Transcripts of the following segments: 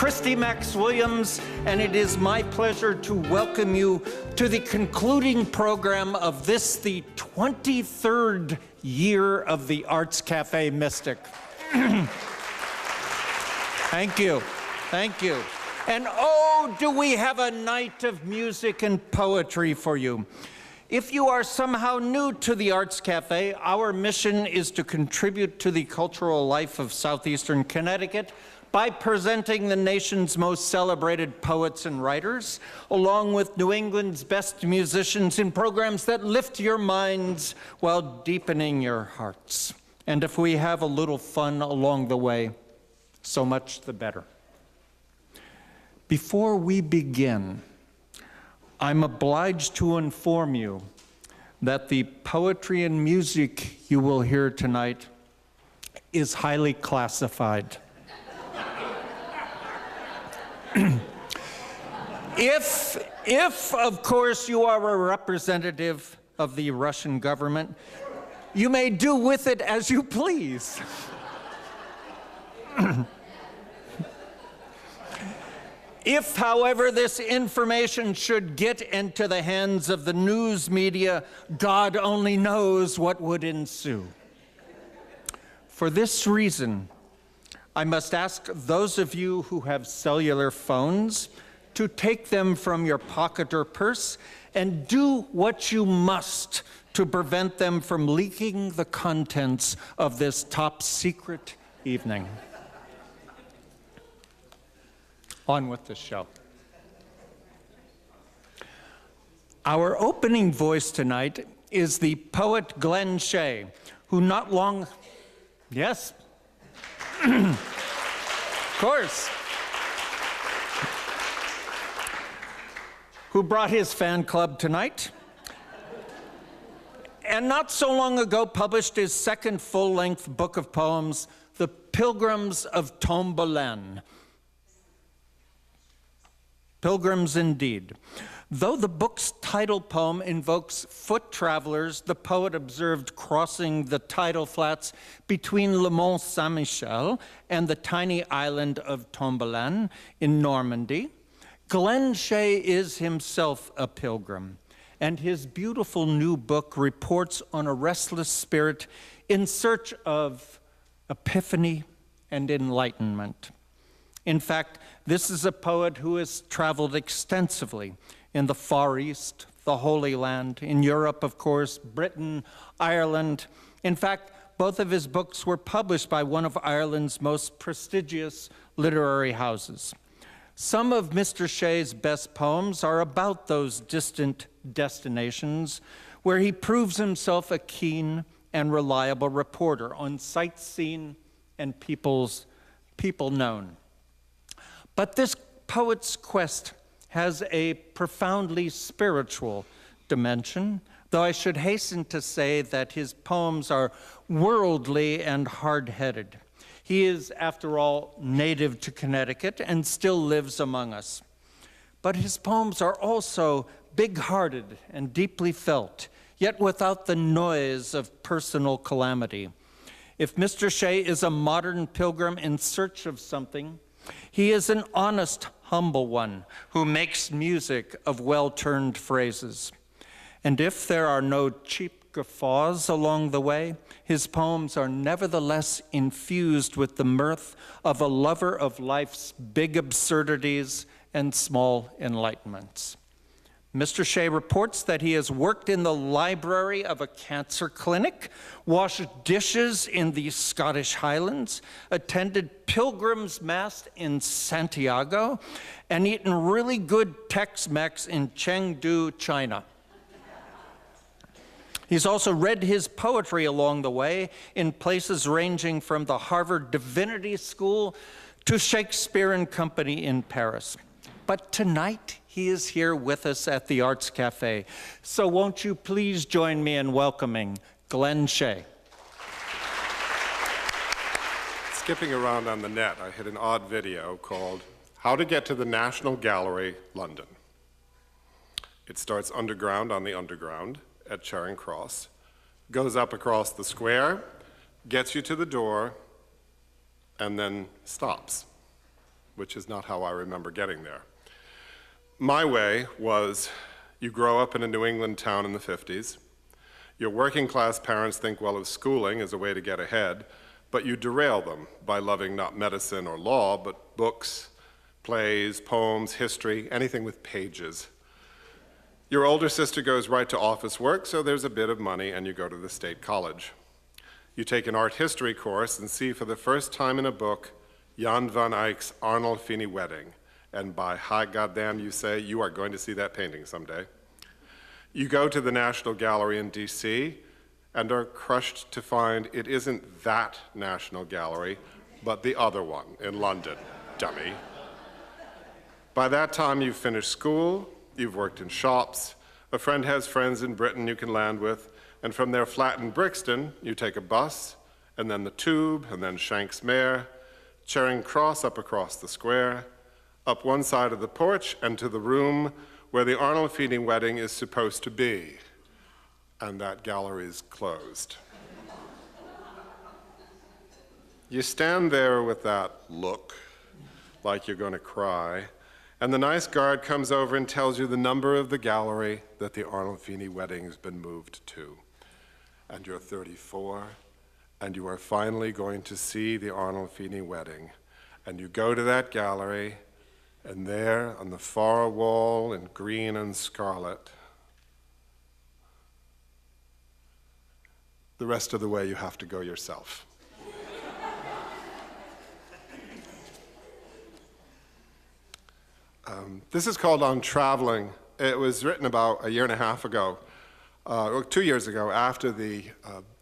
Christie Max Williams, and it is my pleasure to welcome you to the concluding program of this, the 23rd year of the Arts Café Mystic. Thank you. Thank you. And oh, do we have a night of music and poetry for you. If you are somehow new to the Arts Café, our mission is to contribute to the cultural life of Southeastern Connecticut by presenting the nation's most celebrated poets and writers, along with New England's best musicians in programs that lift your minds while deepening your hearts. And if we have a little fun along the way, so much the better. Before we begin, I'm obliged to inform you that the poetry and music you will hear tonight is highly classified. If, of course, you are a representative of the Russian government, you may do with it as you please. If, however, this information should get into the hands of the news media, God only knows what would ensue. For this reason, I must ask those of you who have cellular phones to take them from your pocket or purse and do what you must to prevent them from leaking the contents of this top secret evening. On with the show. Our opening voice tonight is the poet Glenn Shea, who not long, yes, of course, who brought his fan club tonight, and not so long ago published his second full-length book of poems, The Pilgrims of Tombolan. Pilgrims indeed. Though the book's title poem invokes foot travelers, the poet observed crossing the tidal flats between Le Mont Saint-Michel and the tiny island of Tombolan in Normandy. Glenn Shea is himself a pilgrim, and his beautiful new book reports on a restless spirit in search of epiphany and enlightenment. In fact, this is a poet who has traveled extensively in the Far East, the Holy Land, in Europe, of course, Britain, Ireland. In fact, both of his books were published by one of Ireland's most prestigious literary houses. Some of Mr. Shea's best poems are about those distant destinations where he proves himself a keen and reliable reporter on sights seen and people known. But this poet's quest has a profoundly spiritual dimension, though I should hasten to say that his poems are worldly and hard-headed. He is, after all, native to Connecticut and still lives among us. But his poems are also big-hearted and deeply felt, yet without the noise of personal calamity. If Mr. Shea is a modern pilgrim in search of something, he is an honest, humble one who makes music of well-turned phrases. And if there are no cheap guffaws along the way, his poems are nevertheless infused with the mirth of a lover of life's big absurdities and small enlightenments. Mr. Shea reports that he has worked in the library of a cancer clinic, washed dishes in the Scottish Highlands, attended Pilgrim's Mass in Santiago, and eaten really good Tex-Mex in Chengdu, China. He's also read his poetry along the way in places ranging from the Harvard Divinity School to Shakespeare and Company in Paris. But tonight, he is here with us at the Arts Café. So won't you please join me in welcoming Glenn Shea. Skipping around on the net, I hit an odd video called How to Get to the National Gallery, London. It starts underground on the Underground at Charing Cross, goes up across the square, gets you to the door, and then stops. which is not how I remember getting there. My way was you grow up in a New England town in the 50s. Your working class parents think well of schooling as a way to get ahead, but you derail them by loving not medicine or law, but books, plays, poems, history, anything with pages. Your older sister goes right to office work, so there's a bit of money, and you go to the state college. You take an art history course and see for the first time in a book Jan van Eyck's Arnolfini Wedding, and by high goddamn you say, you are going to see that painting someday. You go to the National Gallery in DC and are crushed to find it isn't that National Gallery, but the other one in London, dummy. By that time you've finished school, you've worked in shops, a friend has friends in Britain you can land with, and from their flat in Brixton, you take a bus, and then the Tube, and then Shanksmere, Charing Cross up across the square, up one side of the porch, and to the room where the Arnolfini Wedding is supposed to be. And that gallery's closed. You stand there with that look, like you're going to cry, and the nice guard comes over and tells you the number of the gallery that the Arnolfini Wedding has been moved to. And you're 34, and you are finally going to see the Arnolfini Wedding. And you go to that gallery, and there on the far wall in green and scarlet, the rest of the way you have to go yourself. This is called On Traveling. It was written about a year and a half ago, or 2 years ago, after the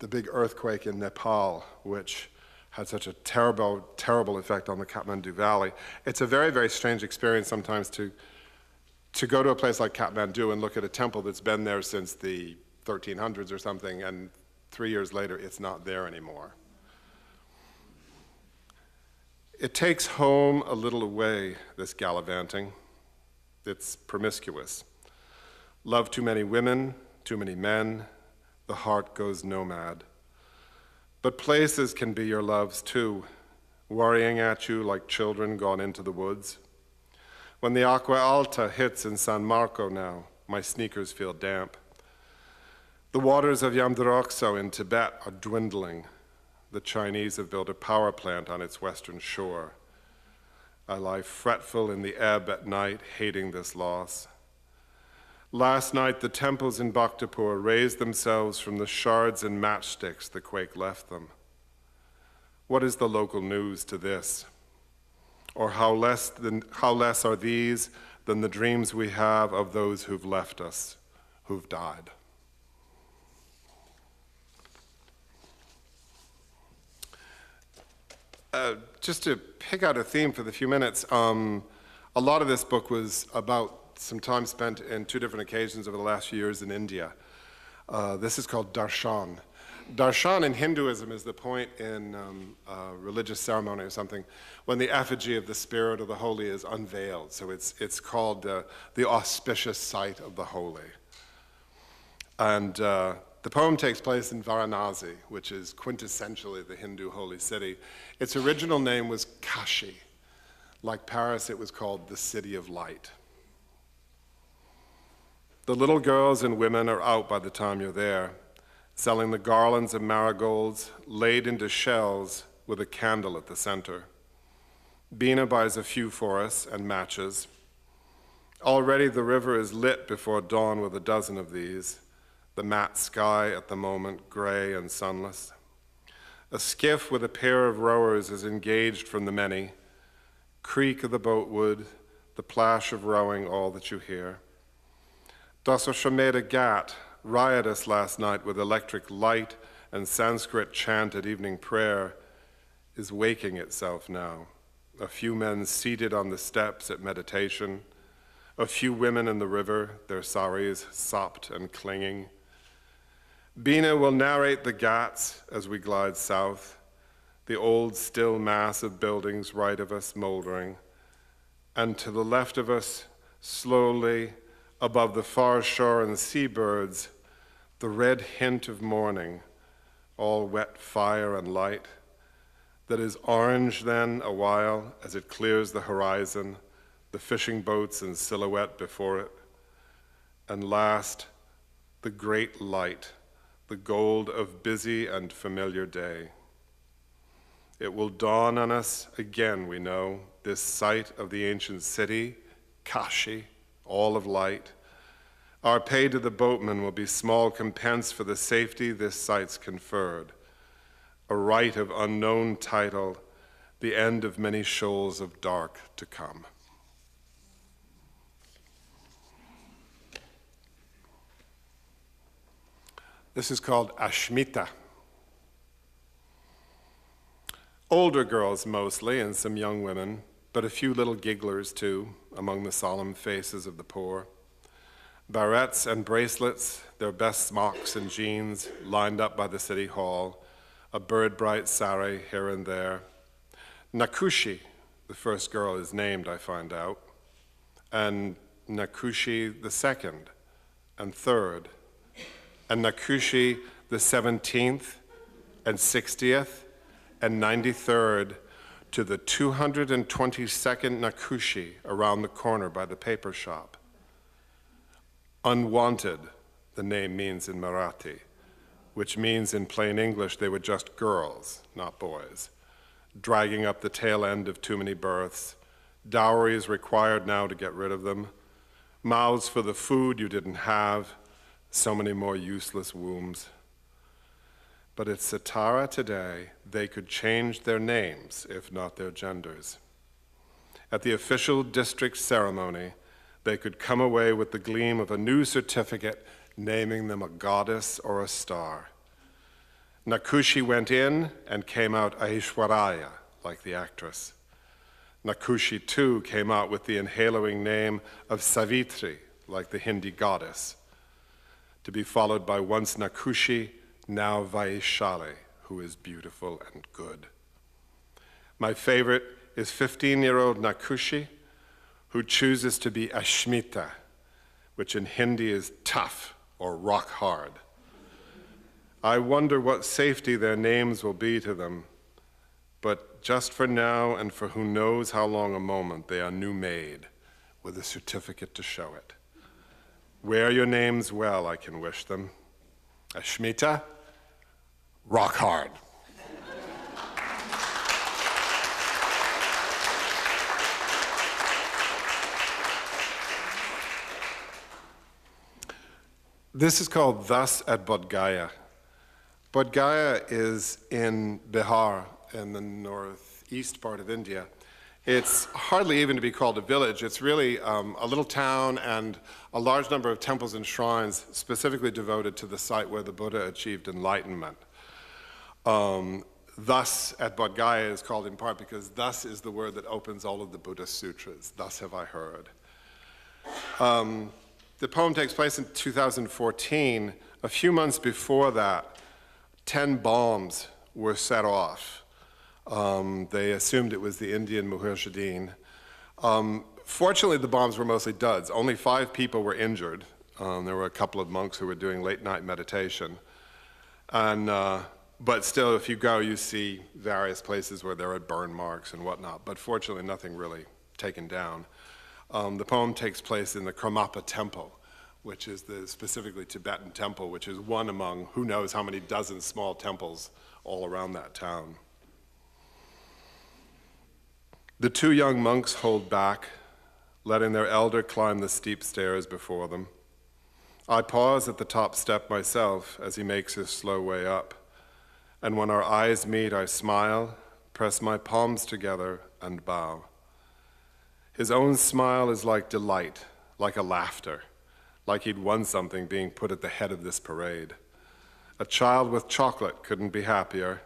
big earthquake in Nepal, which had such a terrible, terrible effect on the Kathmandu Valley. It's a very, very strange experience sometimes to go to a place like Kathmandu and look at a temple that's been there since the 1300s or something, and 3 years later, it's not there anymore. It takes home a little away, this gallivanting. It's promiscuous. Love too many women, too many men, the heart goes nomad. But places can be your loves too, worrying at you like children gone into the woods. When the Acqua Alta hits in San Marco now, my sneakers feel damp. The waters of Yamdrokso in Tibet are dwindling. The Chinese have built a power plant on its western shore. I lie fretful in the ebb at night, hating this loss. Last night, the temples in Bhaktapur raised themselves from the shards and matchsticks the quake left them. What is the local news to this? Or how less are these than the dreams we have of those who've left us, who've died? Just to pick out a theme for the few minutes, a lot of this book was about some time spent in two different occasions over the last few years in India. This is called darshan. Darshan in Hinduism is the point in a religious ceremony or something when the effigy of the spirit of the holy is unveiled. So it's called the auspicious sight of the holy. And the poem takes place in Varanasi, which is quintessentially the Hindu holy city. Its original name was Kashi. Like Paris, it was called the City of Light. The little girls and women are out by the time you're there, selling the garlands of marigolds laid into shells with a candle at the center. Bina buys a few for us and matches. Already the river is lit before dawn with a dozen of these. The matte sky at the moment, gray and sunless. A skiff with a pair of rowers is engaged from the many. Creak of the boatwood, the plash of rowing, all that you hear. Dasashwamedha Ghat, riotous last night with electric light and Sanskrit chant at evening prayer, is waking itself now. A few men seated on the steps at meditation, a few women in the river, their saris sopped and clinging. Bina will narrate the Ghats as we glide south, the old still mass of buildings right of us moldering, and to the left of us, slowly, above the far shore and seabirds, the red hint of morning, all wet fire and light. that is orange then a while as it clears the horizon, the fishing boats in silhouette before it, and last, the great light, the gold of busy and familiar day. It will dawn on us again, we know, this site of the ancient city, Kashi, all of light. Our pay to the boatman will be small compense for the safety this site's conferred, a right of unknown title, the end of many shoals of dark to come. This is called Ashmita. Older girls mostly, and some young women, but a few little gigglers too, among the solemn faces of the poor. Barrettes and bracelets, their best smocks and jeans, lined up by the city hall, a bird-bright sari here and there. Nakushi, the first girl is named, I find out, and Nakushi the second and third, and Nakushi the 17th and 60th and 93rd to the 222nd Nakushi around the corner by the paper shop. Unwanted, the name means in Marathi, which means in plain English they were just girls, not boys, dragging up the tail end of too many births, dowries required now to get rid of them, mouths for the food you didn't have, so many more useless wombs. But at Satara today, they could change their names, if not their genders. At the official district ceremony, they could come away with the gleam of a new certificate naming them a goddess or a star. Nakushi went in and came out Aishwaraya, like the actress. Nakushi too came out with the inhaling name of Savitri, like the Hindi goddess, to be followed by once Nakushi, now Vaishali, who is beautiful and good. My favorite is 15-year-old Nakushi, who chooses to be Ashmita, which in Hindi is tough or rock hard. I wonder what safety their names will be to them, but just for now and for who knows how long a moment, they are new made with a certificate to show it. Wear your names well, I can wish them. Ashmita, rock hard. This is called Thus at Bodh Gaya. Bodh Gaya is in Bihar, in the northeast part of India. It's hardly even to be called a village. It's really a little town and a large number of temples and shrines specifically devoted to the site where the Buddha achieved enlightenment. Thus at Bodh Gaya is called in part because thus is the word that opens all of the Buddhist sutras. Thus have I heard. The poem takes place in 2014. A few months before that, 10 bombs were set off. They assumed it was the Indian Mujahideen. Fortunately, the bombs were mostly duds. Only 5 people were injured. There were a couple of monks who were doing late-night meditation. But still, if you go, you see various places where there are burn marks and whatnot. But fortunately, nothing really taken down. The poem takes place in the Karmapa Temple, which is the specifically Tibetan temple, which is one among who knows how many dozen small temples all around that town. The 2 young monks hold back, letting their elder climb the steep stairs before them. I pause at the top step myself as he makes his slow way up, and when our eyes meet, I smile, press my palms together, and bow. His own smile is like delight, like a laughter, like he'd won something being put at the head of this parade. A child with chocolate couldn't be happier,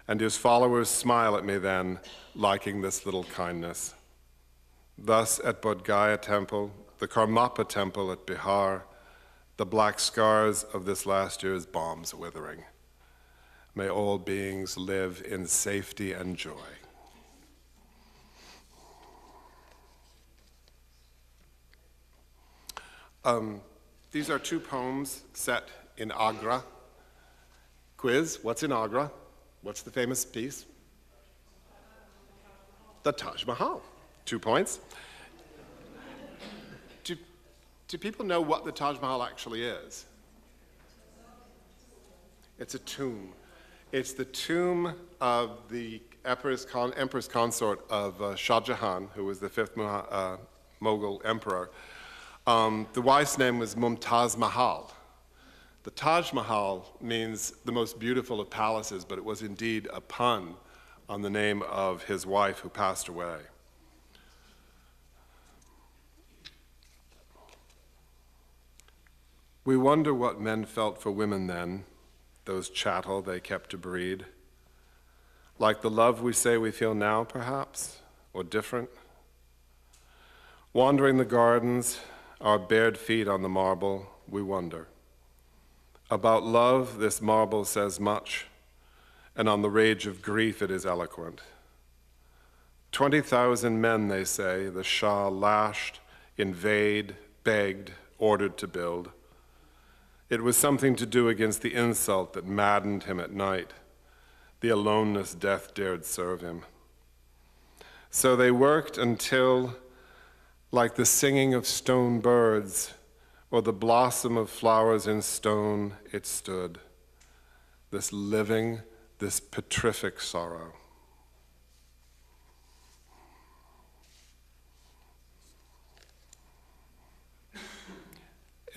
and his followers smile at me then, liking this little kindness. Thus at Bodh Gaya Temple, the Karmapa Temple at Bihar, the black scars of this last year's bombs withering. May all beings live in safety and joy. These are 2 poems set in Agra. Quiz, what's in Agra? What's the famous piece? the Taj Mahal. 2 points. Do people know what the Taj Mahal actually is? It's a tomb. It's the tomb of the Empress consort of Shah Jahan, who was the 5th Mughal emperor. The wife's name was Mumtaz Mahal. The Taj Mahal means the most beautiful of palaces, but it was indeed a pun on the name of his wife who passed away. We wonder what men felt for women then, those chattel they kept to breed. Like the love we say we feel now, perhaps, or different. Wandering the gardens, our bared feet on the marble, we wonder. About love, this marble says much, and on the rage of grief it is eloquent. 20,000 men, they say, the Shah lashed, invade, begged, ordered to build. It was something to do against the insult that maddened him at night, the aloneness death dared serve him. So they worked until, like the singing of stone birds, or the blossom of flowers in stone, it stood, this living, this petrific sorrow.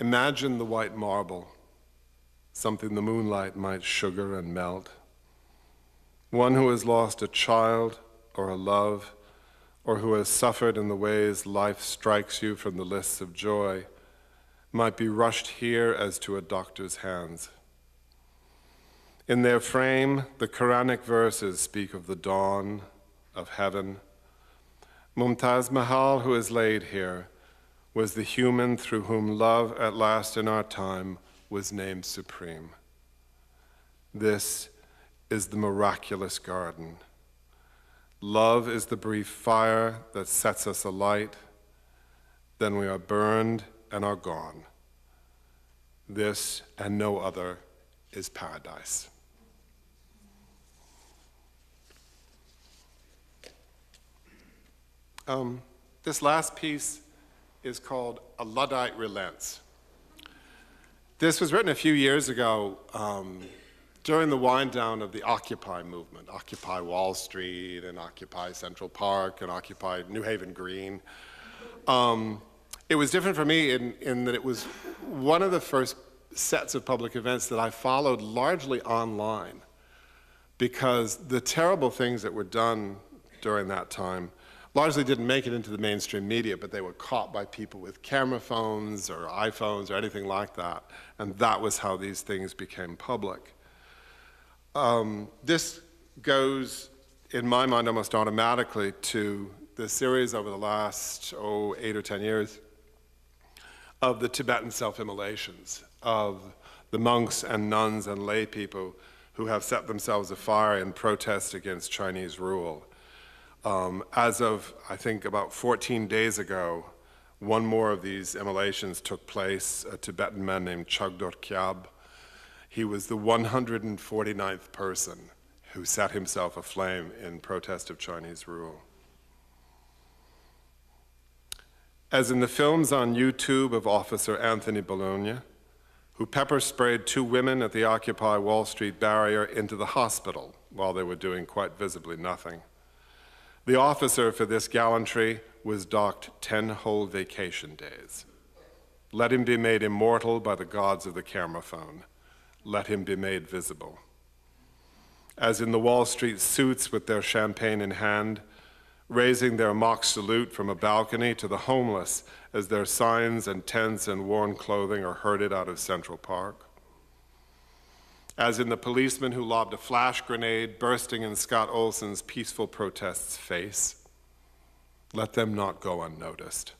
Imagine the white marble, something the moonlight might sugar and melt. One who has lost a child or a love, or who has suffered in the ways life strikes you from the lists of joy, might be rushed here as to a doctor's hands. In their frame, the Quranic verses speak of the dawn, of heaven. Mumtaz Mahal, who is laid here, was the human through whom love at last in our time was named supreme. This is the miraculous garden. Love is the brief fire that sets us alight. Then we are burned and are gone. This and no other is paradise. This last piece is called A Luddite Relents. This was written a few years ago during the wind down of the Occupy movement, Occupy Wall Street and Occupy Central Park and Occupy New Haven Green. It was different for me in that it was one of the first sets of public events that I followed largely online, because the terrible things that were done during that time largely didn't make it into the mainstream media, but they were caught by people with camera phones or iPhones or anything like that, and that was how these things became public. This goes, in my mind, almost automatically to the series over the last, 8 or 10 years of the Tibetan self-immolations, of the monks and nuns and lay people who have set themselves afire in protest against Chinese rule. As of, I think, about 14 days ago, one more of these immolations took place, a Tibetan man named Chagdor Kyab. He was the 149th person who set himself aflame in protest of Chinese rule. As in the films on YouTube of Officer Anthony Bologna, who pepper-sprayed 2 women at the Occupy Wall Street barrier into the hospital while they were doing quite visibly nothing. The officer for this gallantry was docked 10 whole vacation days. Let him be made immortal by the gods of the camera phone. Let him be made visible. As in the Wall Street suits with their champagne in hand, raising their mock salute from a balcony to the homeless as their signs and tents and worn clothing are herded out of Central Park. As in the policeman who lobbed a flash grenade bursting in Scott Olson's peaceful protest's face. Let them not go unnoticed.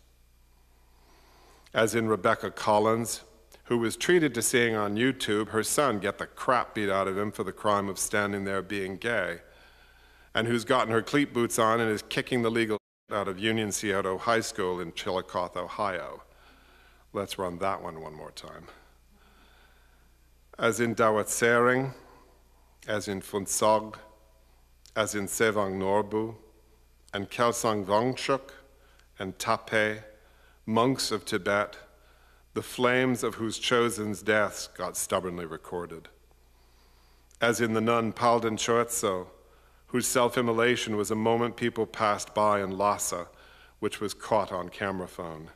As in Rebecca Collins, who was treated to seeing on YouTube her son get the crap beat out of him for the crime of standing there being gay, and who's gotten her cleat boots on and is kicking the legal out of Union Scioto High School in Chillicothe, Ohio. Let's run that one more time. As in Dawat Sering, as in Funsog, as in Sevang Norbu, and Kelsang Wangchuk and Tape, monks of Tibet, the flames of whose chosen's deaths got stubbornly recorded. As in the nun Palden Choetso, whose self-immolation was a moment people passed by in Lhasa, which was caught on camera phone.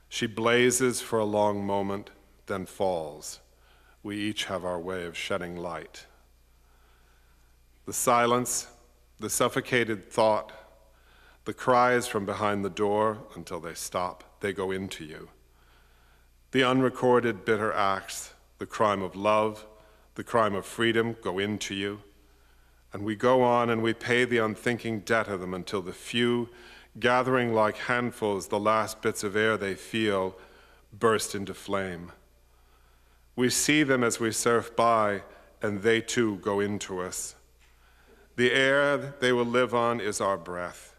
She blazes for a long moment, then falls. We each have our way of shedding light. The silence, the suffocated thought, the cries from behind the door until they stop, they go into you. The unrecorded bitter acts, the crime of love, the crime of freedom go into you. And we go on and we pay the unthinking debt of them until the few, gathering like handfuls the last bits of air they feel, burst into flame. We see them as we surf by, and they too go into us. The air they will live on is our breath.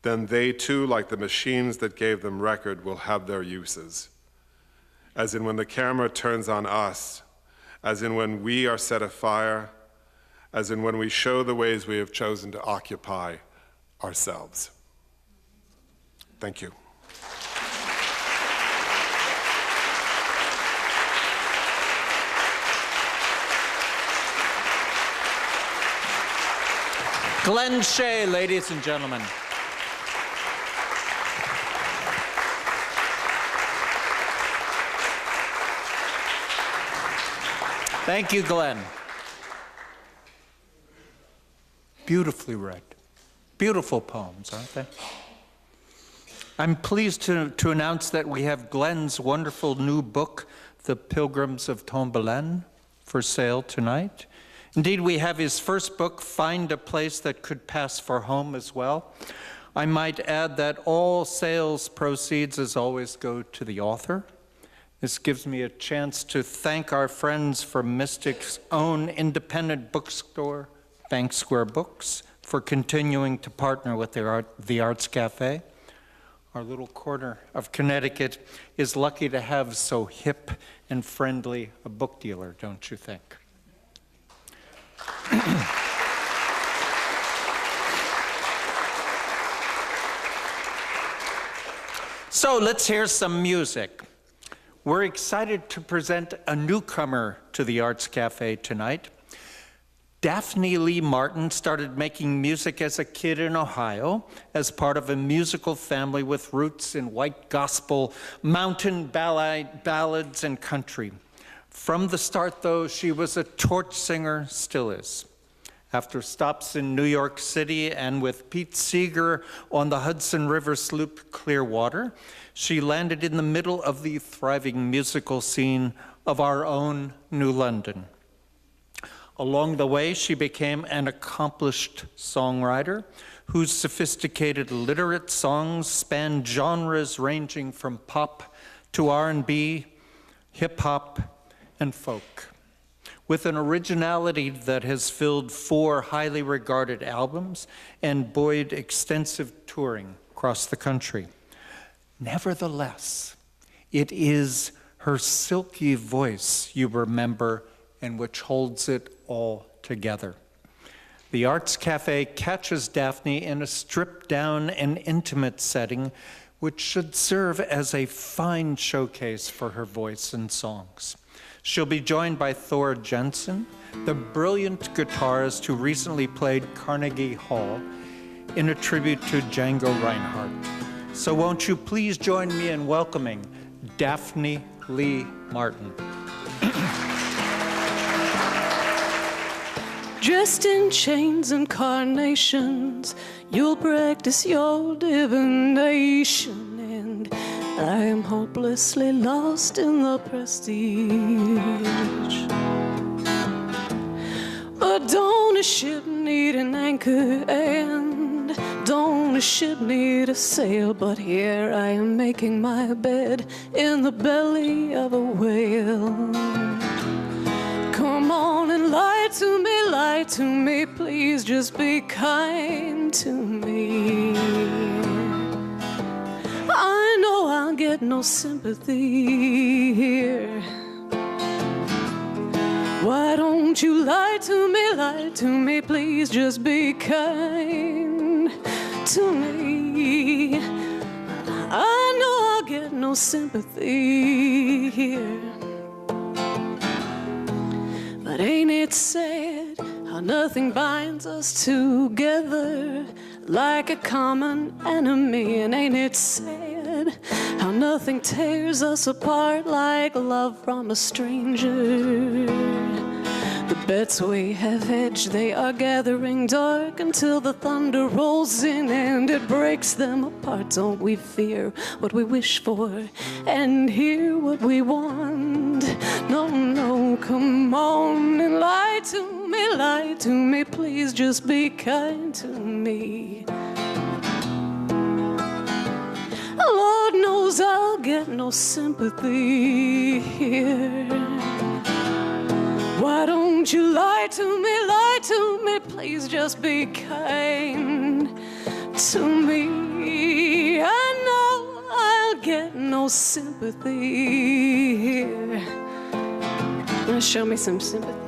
Then they too, like the machines that gave them record, will have their uses. As in when the camera turns on us, as in when we are set afire, as in when we show the ways we have chosen to occupy ourselves. Thank you. Glenn Shea, ladies and gentlemen. Thank you, Glenn. Beautifully read. Beautiful poems, aren't they? I'm pleased to announce that we have Glenn's wonderful new book, The Pilgrims of Tombelaine, for sale tonight. Indeed, we have his first book, Find a Place That Could Pass for Home, as well. I might add that all sales proceeds, as always, go to the author. This gives me a chance to thank our friends from Mystic's own independent bookstore, Bank Square Books, for continuing to partner with the Arts Café. Our little corner of Connecticut is lucky to have so hip and friendly a book dealer, don't you think? So let's hear some music. We're excited to present a newcomer to the Arts Cafe tonight. Daphne Lee Martin started making music as a kid in Ohio as part of a musical family with roots in white gospel, mountain ballads, and country. From the start, though, she was a torch singer, still is. After stops in New York City and with Pete Seeger on the Hudson River sloop Clearwater, she landed in the middle of the thriving musical scene of our own New London. Along the way, she became an accomplished songwriter whose sophisticated literate songs span genres ranging from pop to R&B, hip-hop, and folk. With an originality that has filled 4 highly regarded albums and buoyed extensive touring across the country. Nevertheless, it is her silky voice you remember and which holds it all together. The Arts Cafe catches Daphne in a stripped-down and intimate setting, which should serve as a fine showcase for her voice and songs. She'll be joined by Thor Jensen, the brilliant guitarist who recently played Carnegie Hall in a tribute to Django Reinhardt. So won't you please join me in welcoming Daphne Lee Martin. Dressed in chains and carnations, you'll practice your divination, and I am hopelessly lost in the prestige. But don't a ship need an anchor, and don't a ship need a sail, but here I am making my bed in the belly of a whale. Come on and lie to me, please just be kind to me. I know I'll get no sympathy here. Why don't you lie to me, please just be kind. to me. I know I'll get no sympathy here. But ain't it sad how nothing binds us together like a common enemy? And ain't it sad how nothing tears us apart like love from a stranger? The bets we have hedged, they are gathering dark until the thunder rolls in and it breaks them apart. Don't we fear what we wish for and hear what we want? No, no, come on and lie to me, please just be kind to me. Lord knows I'll get no sympathy here. Why don't you lie to me, please just be kind to me. I know I'll get no sympathy here. Wanna show me some sympathy?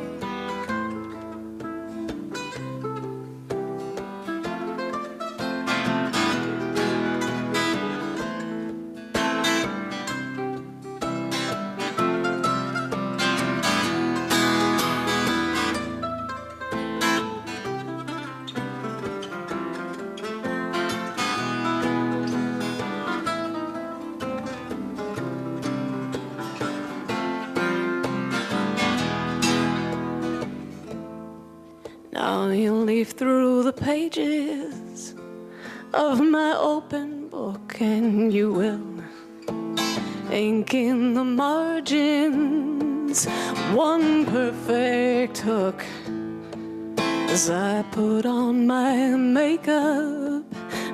Now you'll leaf through the pages of my open book and you will ink in the margins one perfect hook. As I put on my makeup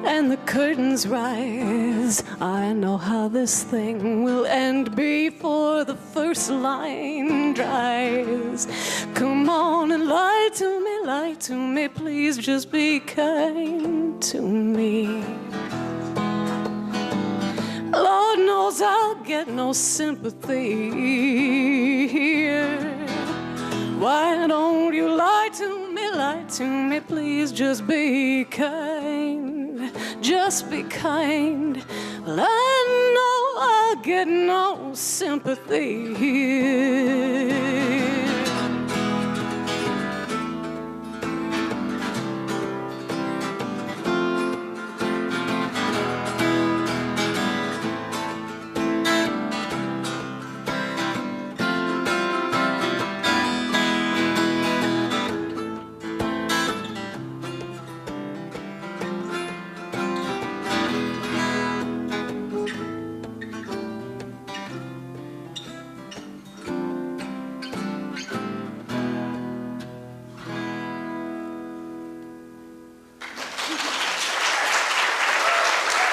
and the curtains rise, I know how this thing will end before the first line dries. Come on and lie to me, please just be kind to me. Lord knows I'll get no sympathy here. Why don't you lie to me, please just be kind, just be kind. Well, I know I'll get no sympathy here.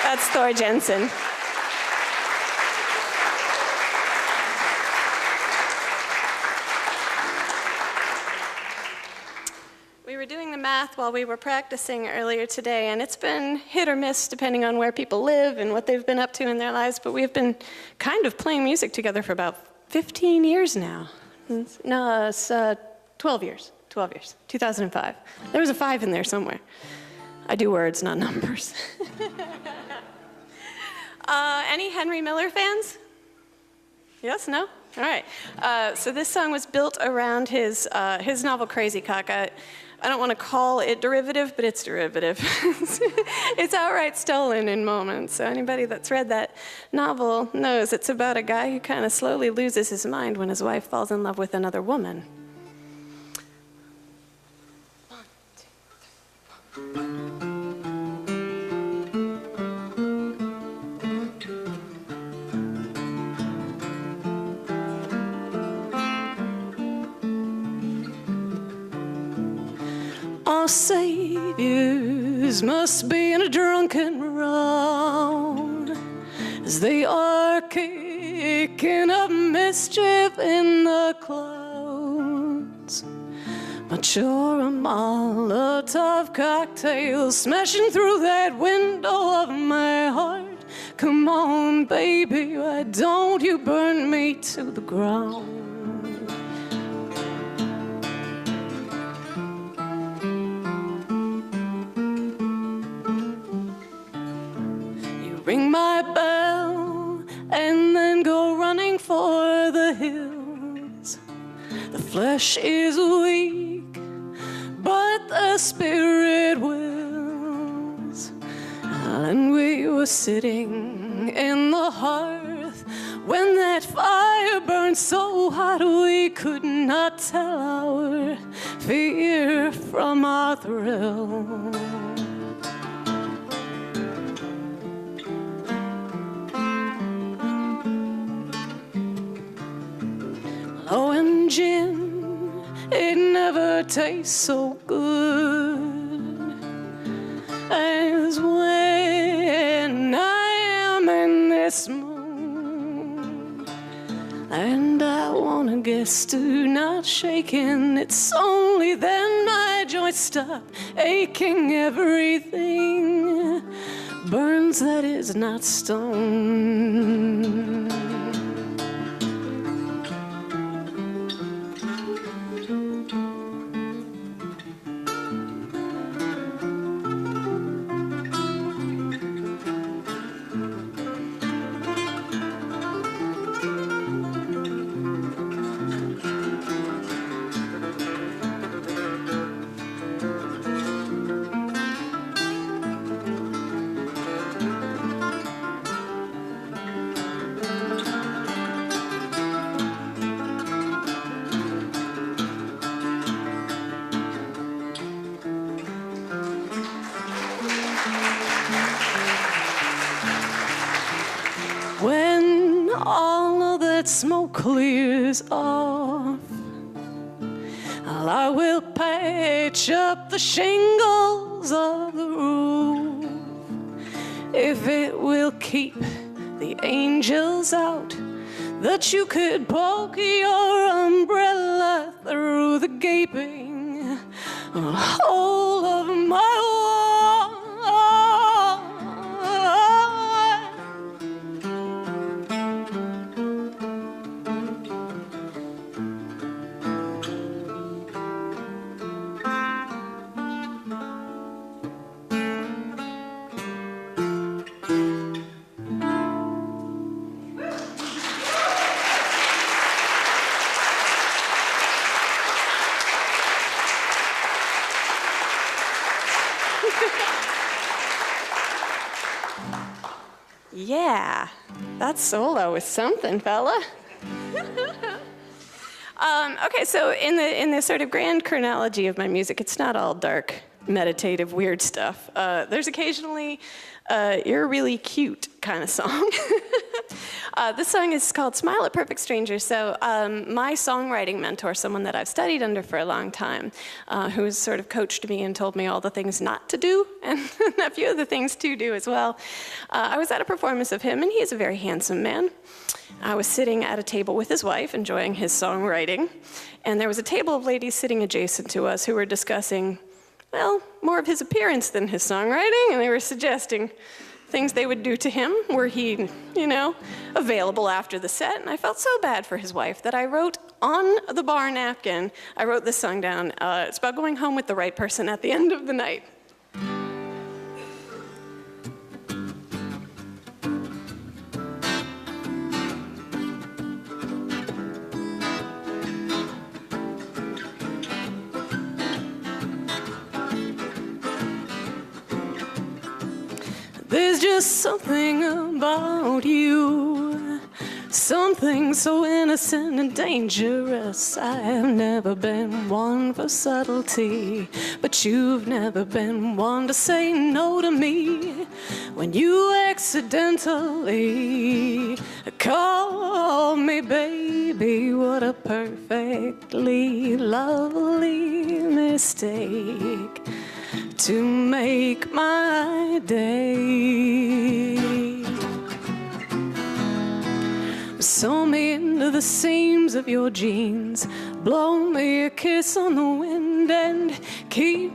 That's Thor Jensen. We were doing the math while we were practicing earlier today, and it's been hit or miss depending on where people live and what they've been up to in their lives, but we've been kind of playing music together for about 15 years now. No, it's 12 years, 2005. There was a 5 in there somewhere. I do words, not numbers. Any Henry Miller fans? Yes, no? All right. So this song was built around his novel Crazy Cock. I don't want to call it derivative, but it's derivative. It's outright stolen in moments. So anybody that's read that novel knows it's about a guy who kind of slowly loses his mind when his wife falls in love with another woman. 1, 2, 3, 4. Our saviors must be in a drunken round, as they are kicking up mischief in the clouds. But you're a Molotov cocktail smashing through that window of my heart. Come on, baby, why don't you burn me to the ground? hills. The flesh is weak, but the spirit wills. And we were sitting in the hearth when that fire burned so hot we could not tell our fear from our thrill. Oh, and gin, it never tastes so good as when I am in this mood. And I want a guess to not shaking. It's only then my joints stop aching. Everything burns that is not stone. When all of that smoke clears off, I will patch up the shingles of the roof. If it will keep the angels out, that you could poke your umbrella through the gaping hole of my wall. Yeah, that solo was something, fella. Okay, so in the sort of grand chronology of my music, it's not all dark, meditative, weird stuff. There's occasionally, you're really cute kind of song. This song is called Smile at Perfect Strangers. So my songwriting mentor, someone that I've studied under for a long time, who has sort of coached me and told me all the things not to do, and a few of the things to do as well. I was at a performance of him, and he is a very handsome man. I was sitting at a table with his wife, enjoying his songwriting, and there was a table of ladies sitting adjacent to us who were discussing, well, more of his appearance than his songwriting, and they were suggesting things they would do to him were he, available after the set. And I felt so bad for his wife that I wrote on the bar napkin, I wrote this song down. It's about going home with the right person at the end of the night. There's just something about you, something so innocent and dangerous. I've never been one for subtlety, but you've never been one to say no to me. When you accidentally call me baby, what a perfectly lovely mistake to make my day. Sew me into the seams of your jeans, blow me a kiss on the wind, and keep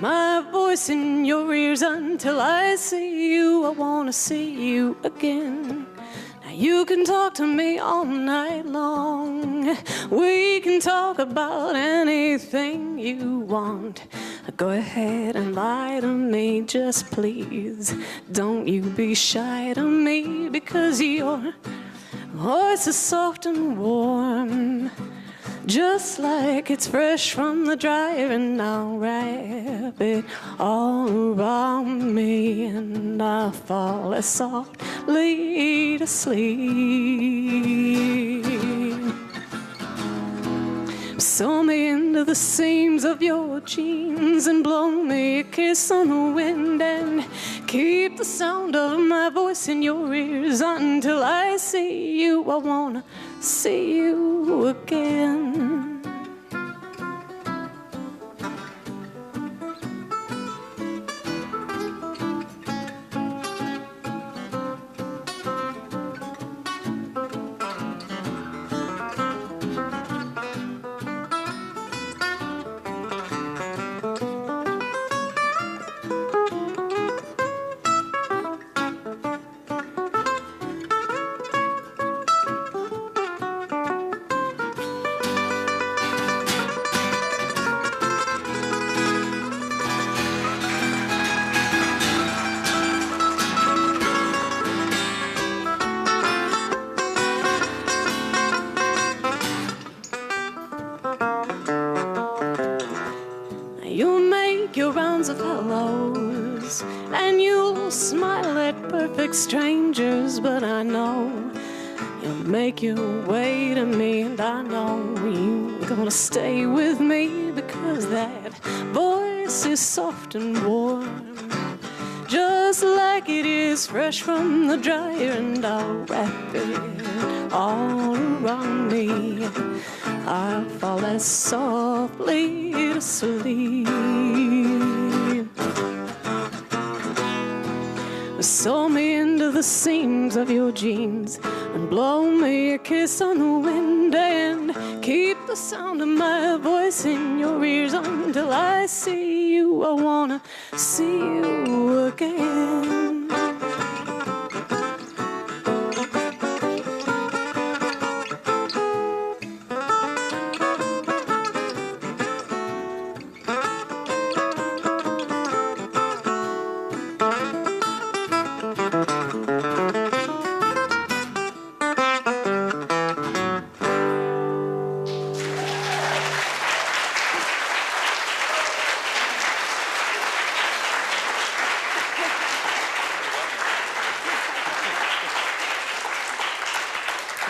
my voice in your ears until I see you. I wanna see you again. Now you can talk to me all night long. We can talk about anything you want. Go ahead and lie to me, just please. Don't you be shy to me, because you're voice is soft and warm, just like it's fresh from the dryer, and I'll wrap it all around me, and I'll fall as softly to sleep. Sew me into the seams of your jeans and blow me a kiss on the wind, and keep the sound of my voice in your ears until I see you. I wanna see you again. Your rounds of hellos, and you'll smile at perfect strangers, but I know you'll make your way to me, and I know you're gonna stay with me, because that voice is soft and warm, just like it is fresh from the dryer, and I'll wrap it all around me. I'll fall as softly to sleep. Sew me into the seams of your jeans and blow me a kiss on the wind, and keep the sound of my voice in your ears until I see you. I wanna see you again.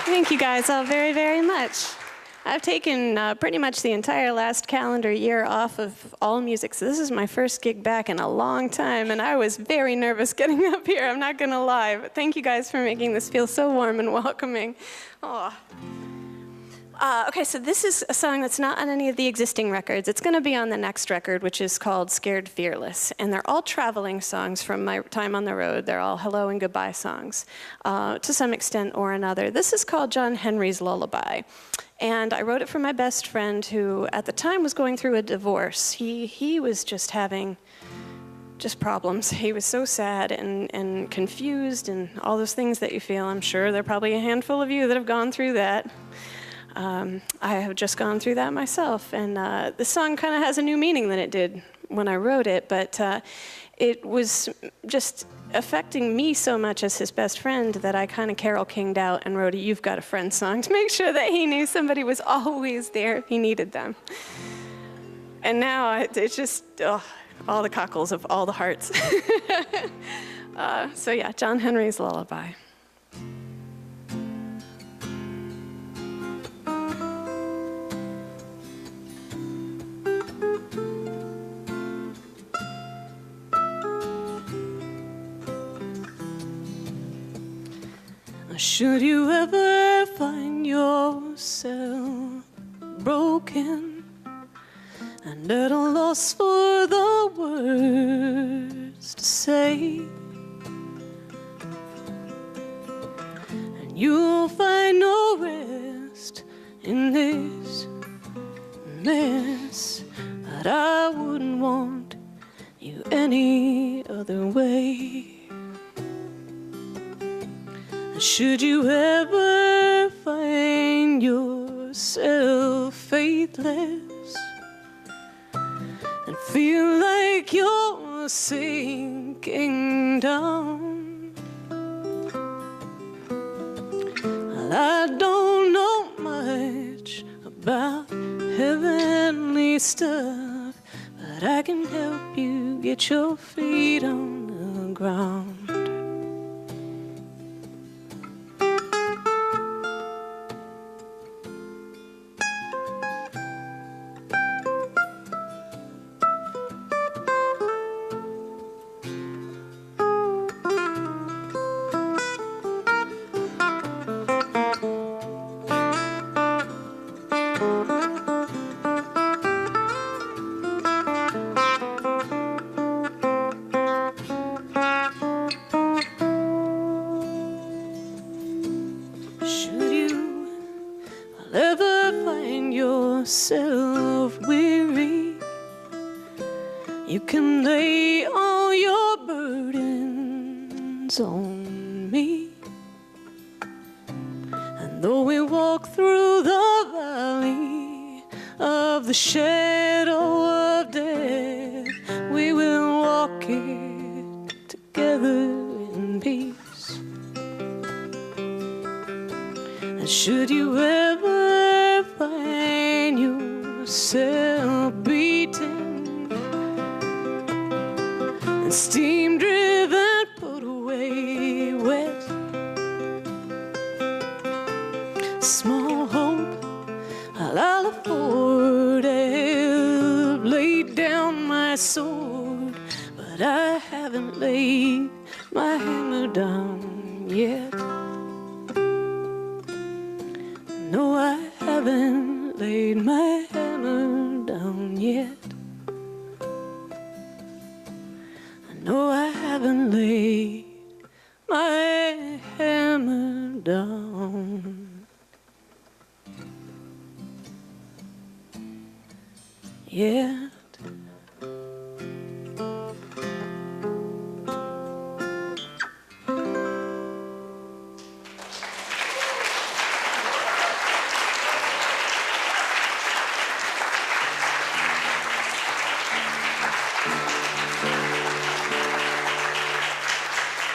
Thank you guys all very, very much. I've taken pretty much the entire last calendar year off of all music, so this is my first gig back in a long time, and I was very nervous getting up here, I'm not gonna lie, but thank you guys for making this feel so warm and welcoming. Oh. Okay, so this is a song that's not on any of the existing records. It's gonna be on the next record, which is called Scared Fearless, and they're all traveling songs from my time on the road. They're all hello and goodbye songs, to some extent or another. This is called John Henry's Lullaby, and I wrote it for my best friend who, at the time, was going through a divorce. He was just having problems. He was so sad and confused and all those things that you feel. I'm sure there are probably a handful of you that have gone through that. I have just gone through that myself, and the song kind of has a new meaning than it did when I wrote it, but it was just affecting me so much as his best friend that I kind of Carole King'd out and wrote a You've Got a Friend song to make sure that he knew somebody was always there if he needed them. And now it's just all the cockles of all the hearts. So yeah, John Henry's Lullaby. Should you ever find yourself broken and at a loss for the words to say, and you'll find no rest in this mess, but I wouldn't want you any other way. Should you ever find yourself faithless and feel like you're sinking down, well, about heavenly stuff, but I can help you get your feet on the ground. Self-weary, you can lay all your burdens on me. And though we walk through the valley of the shadow of death, we will walk it together in peace. And should you ever find yourself beaten and steam driven, put away wet, small hope I'll afford to have laid down my sword, but I haven't laid my hammer down yet. No, I haven't laid my hammer down yet. No, I haven't laid my hammer down yet.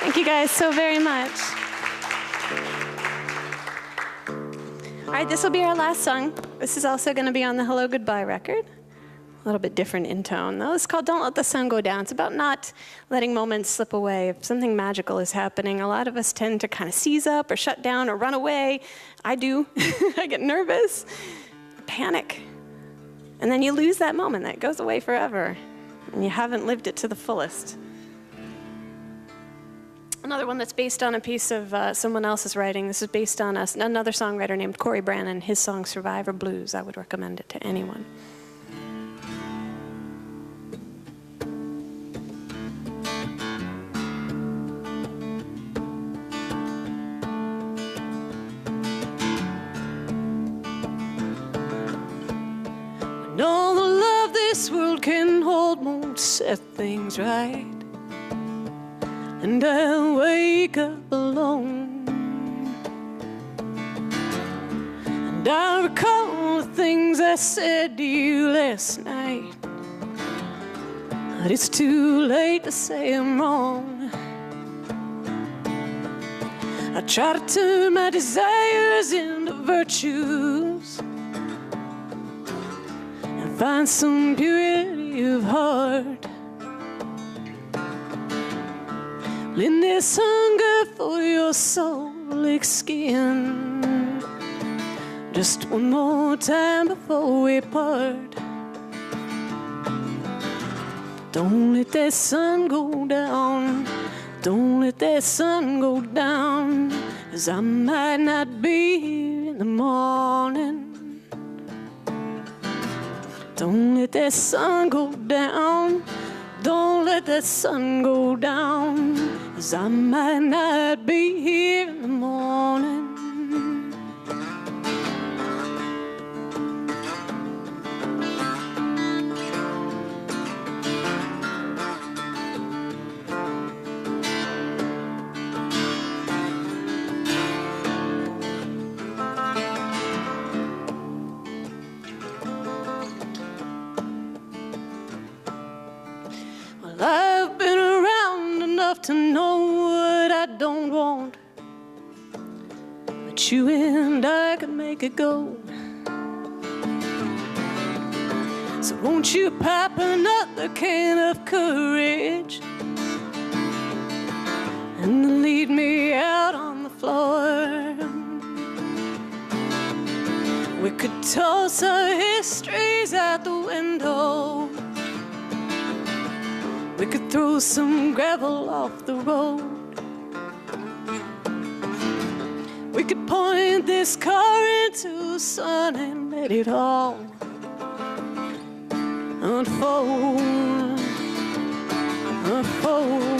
Thank you guys so very much. All right, this will be our last song. This is also going to be on the Hello Goodbye record. A little bit different in tone, though. It's called Don't Let the Sun Go Down. It's about not letting moments slip away. If something magical is happening, a lot of us tend to kind of seize up or shut down or run away. I do. I get nervous, panic. And then you lose that moment. That goes away forever. And you haven't lived it to the fullest. Another one that's based on a piece of someone else's writing. This is based on another songwriter named Corey Brannon. His song Survivor Blues. I would recommend it to anyone. When all the love this world can hold won't set things right, and I'll wake up alone, and I'll recall the things I said to you last night, but it's too late to say I'm wrong. I try to turn my desires into virtues and find some purity of heart. In this hunger for your soulic skin, just one more time before we part. Don't let that sun go down. Don't let that sun go down, 'cause I might not be here in the morning. Don't let that sun go down. Don't let that sun go down, 'cause I might not be here in the morning. I've been around enough to know what I don't want, but you and I could make it go. So won't you pop another can of courage and lead me out on the floor? We could toss our histories out the window. We could throw some gravel off the road. We could point this car into the sun and let it all unfold, unfold.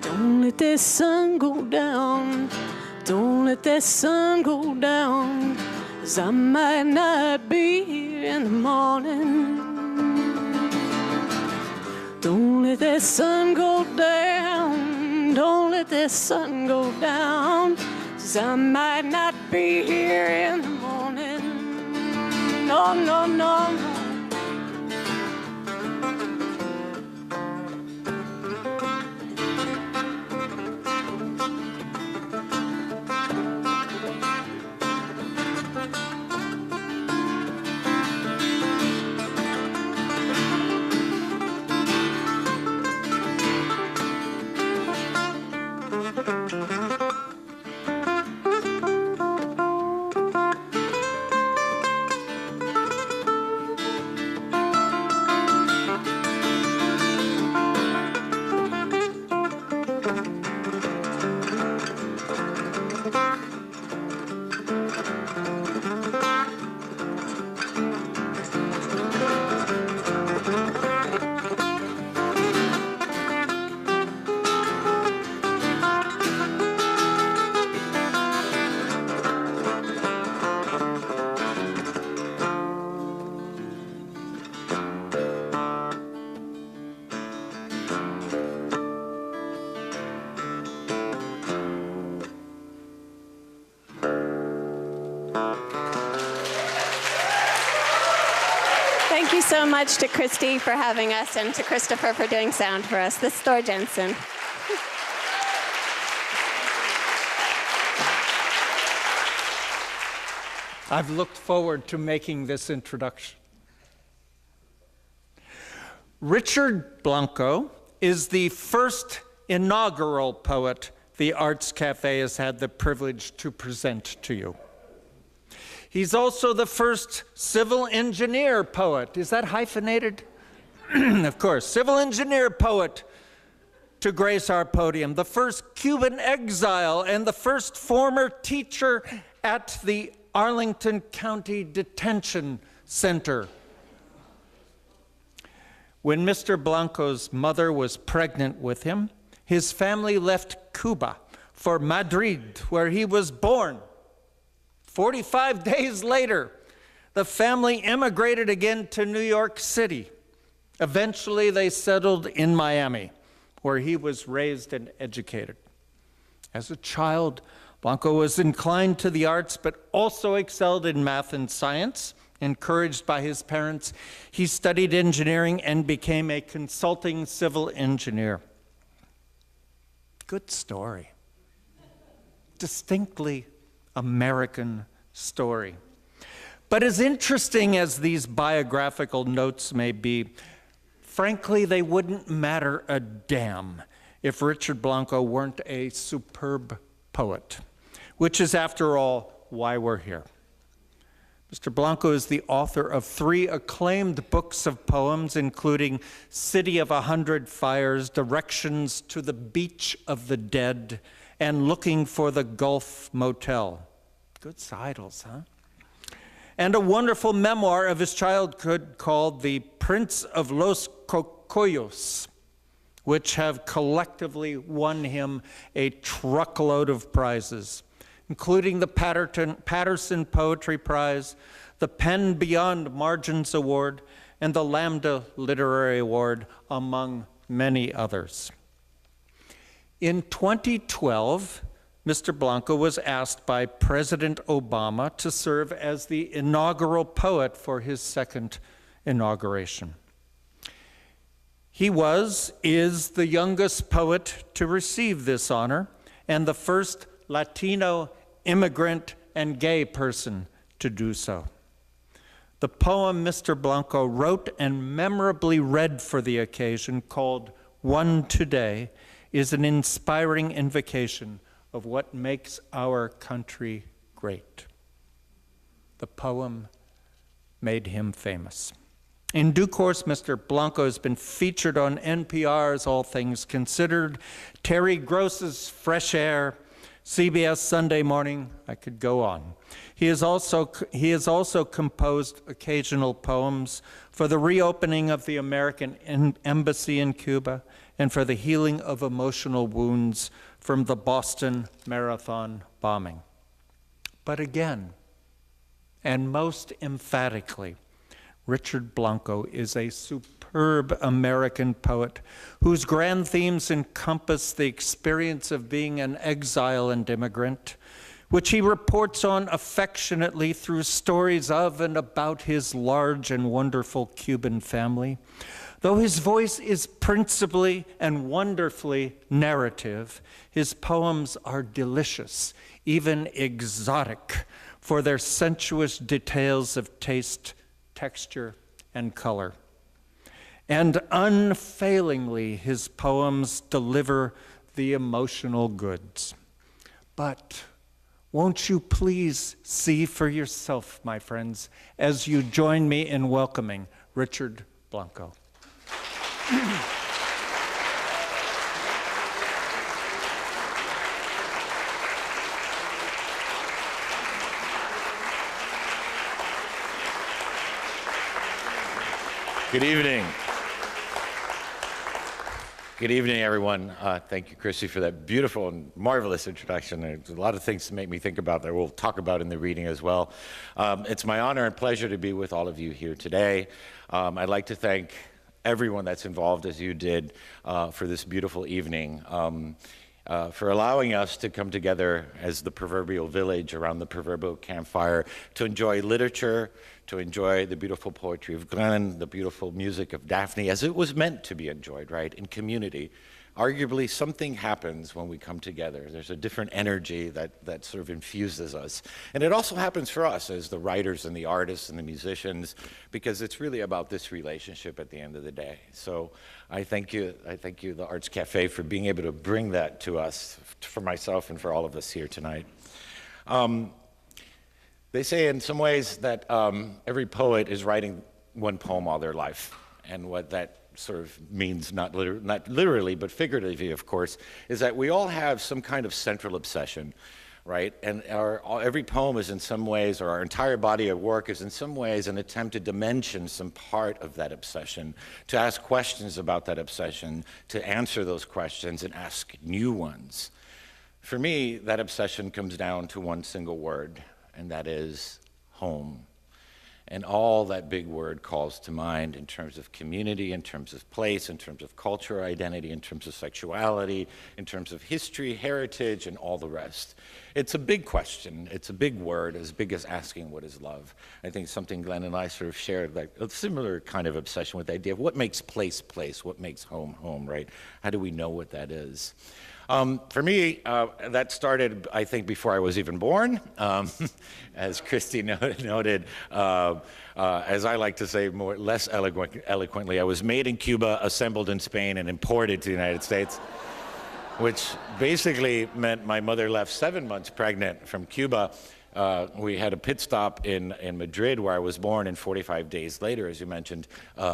Don't let that sun go down. Don't let that sun go down, 'cause I might not be here in the morning. Don't let that sun go down. Don't let that sun go down, 'cause I might not be here in the morning. No, no, no, no. Thank you so much to Christie for having us and to Christopher for doing sound for us. This is Thor Jensen. I've looked forward to making this introduction. Richard Blanco is the first inaugural poet the Arts Café has had the privilege to present to you. He's also the first civil engineer poet. Is that hyphenated? Of course, civil engineer poet to grace our podium, the first Cuban exile, and the first former teacher at the Arlington County Detention Center. When Mr. Blanco's mother was pregnant with him, his family left Cuba for Madrid, where he was born. 45 days later, the family immigrated again to New York City. Eventually, they settled in Miami, where he was raised and educated. As a child, Blanco was inclined to the arts, but also excelled in math and science. Encouraged by his parents, he studied engineering and became a consulting civil engineer. Good story. Distinctly American story. But as interesting as these biographical notes may be, frankly, they wouldn't matter a damn if Richard Blanco weren't a superb poet, which is, after all, why we're here. Mr. Blanco is the author of 3 acclaimed books of poems, including City of 100 Fires, Directions to the Beach of the Dead, and Looking for the Gulf Motel. Good titles, huh? And a wonderful memoir of his childhood called The Prince of Los Cocoyos, which have collectively won him a truckload of prizes, including the Patterson Poetry Prize, the Pen Beyond Margins Award, and the Lambda Literary Award, among many others. In 2012, Mr. Blanco was asked by President Obama to serve as the inaugural poet for his second inauguration. He is the youngest poet to receive this honor and the first Latino immigrant and gay person to do so. The poem Mr. Blanco wrote and memorably read for the occasion, called One Today, is an inspiring invocation of what makes our country great. The poem made him famous. In due course, Mr. Blanco has been featured on NPR's All Things Considered, Terry Gross's Fresh Air, CBS Sunday Morning. I could go on. He has also composed occasional poems for the reopening of the American Embassy in Cuba and for the healing of emotional wounds from the Boston Marathon bombing. But again, and most emphatically, Richard Blanco is a superb American poet whose grand themes encompass the experience of being an exile and immigrant, which he reports on affectionately through stories of and about his large and wonderful Cuban family. Though his voice is principally and wonderfully narrative, his poems are delicious, even exotic, for their sensuous details of taste, texture, and color. And unfailingly, his poems deliver the emotional goods. But won't you please see for yourself, my friends, as you join me in welcoming Richard Blanco. Good evening. Good evening, everyone. Thank you, Christie, for that beautiful and marvelous introduction. There's a lot of things to make me think about that we'll talk about in the reading as well. It's my honor and pleasure to be with all of you here today. I'd like to thank everyone that's involved, as you did, for this beautiful evening, for allowing us to come together as the proverbial village around the proverbial campfire to enjoy literature, to enjoy the beautiful poetry of Groton, the beautiful music of Daphne, as it was meant to be enjoyed, right, in community. Arguably, something happens when we come together. There's a different energy that sort of infuses us. And it also happens for us as the writers and the artists and the musicians, because it's really about this relationship at the end of the day. So I thank you, the Arts Café, for being able to bring that to us, for myself and for all of us here tonight. They say in some ways that every poet is writing one poem all their life. And what that sort of means, not literally, but figuratively, of course, is that we all have some kind of central obsession, right? And every poem is in some ways, or our entire body of work is in some ways an attempt to dimension some part of that obsession, to ask questions about that obsession, to answer those questions and ask new ones. For me, that obsession comes down to one single word, and that is home. And all that big word calls to mind in terms of community, in terms of place, in terms of cultural identity, in terms of sexuality, in terms of history, heritage, and all the rest. It's a big question. It's a big word, as big as asking what is love. I think something Glenn and I sort of shared, like a similar kind of obsession with the idea of what makes place, place, what makes home, home, right? How do we know what that is? For me, that started, I think, before I was even born. As Christie noted, as I like to say less eloquently, I was made in Cuba, assembled in Spain, and imported to the United States, which basically meant my mother left 7 months pregnant from Cuba. We had a pit stop in Madrid, where I was born, and 45 days later, as you mentioned,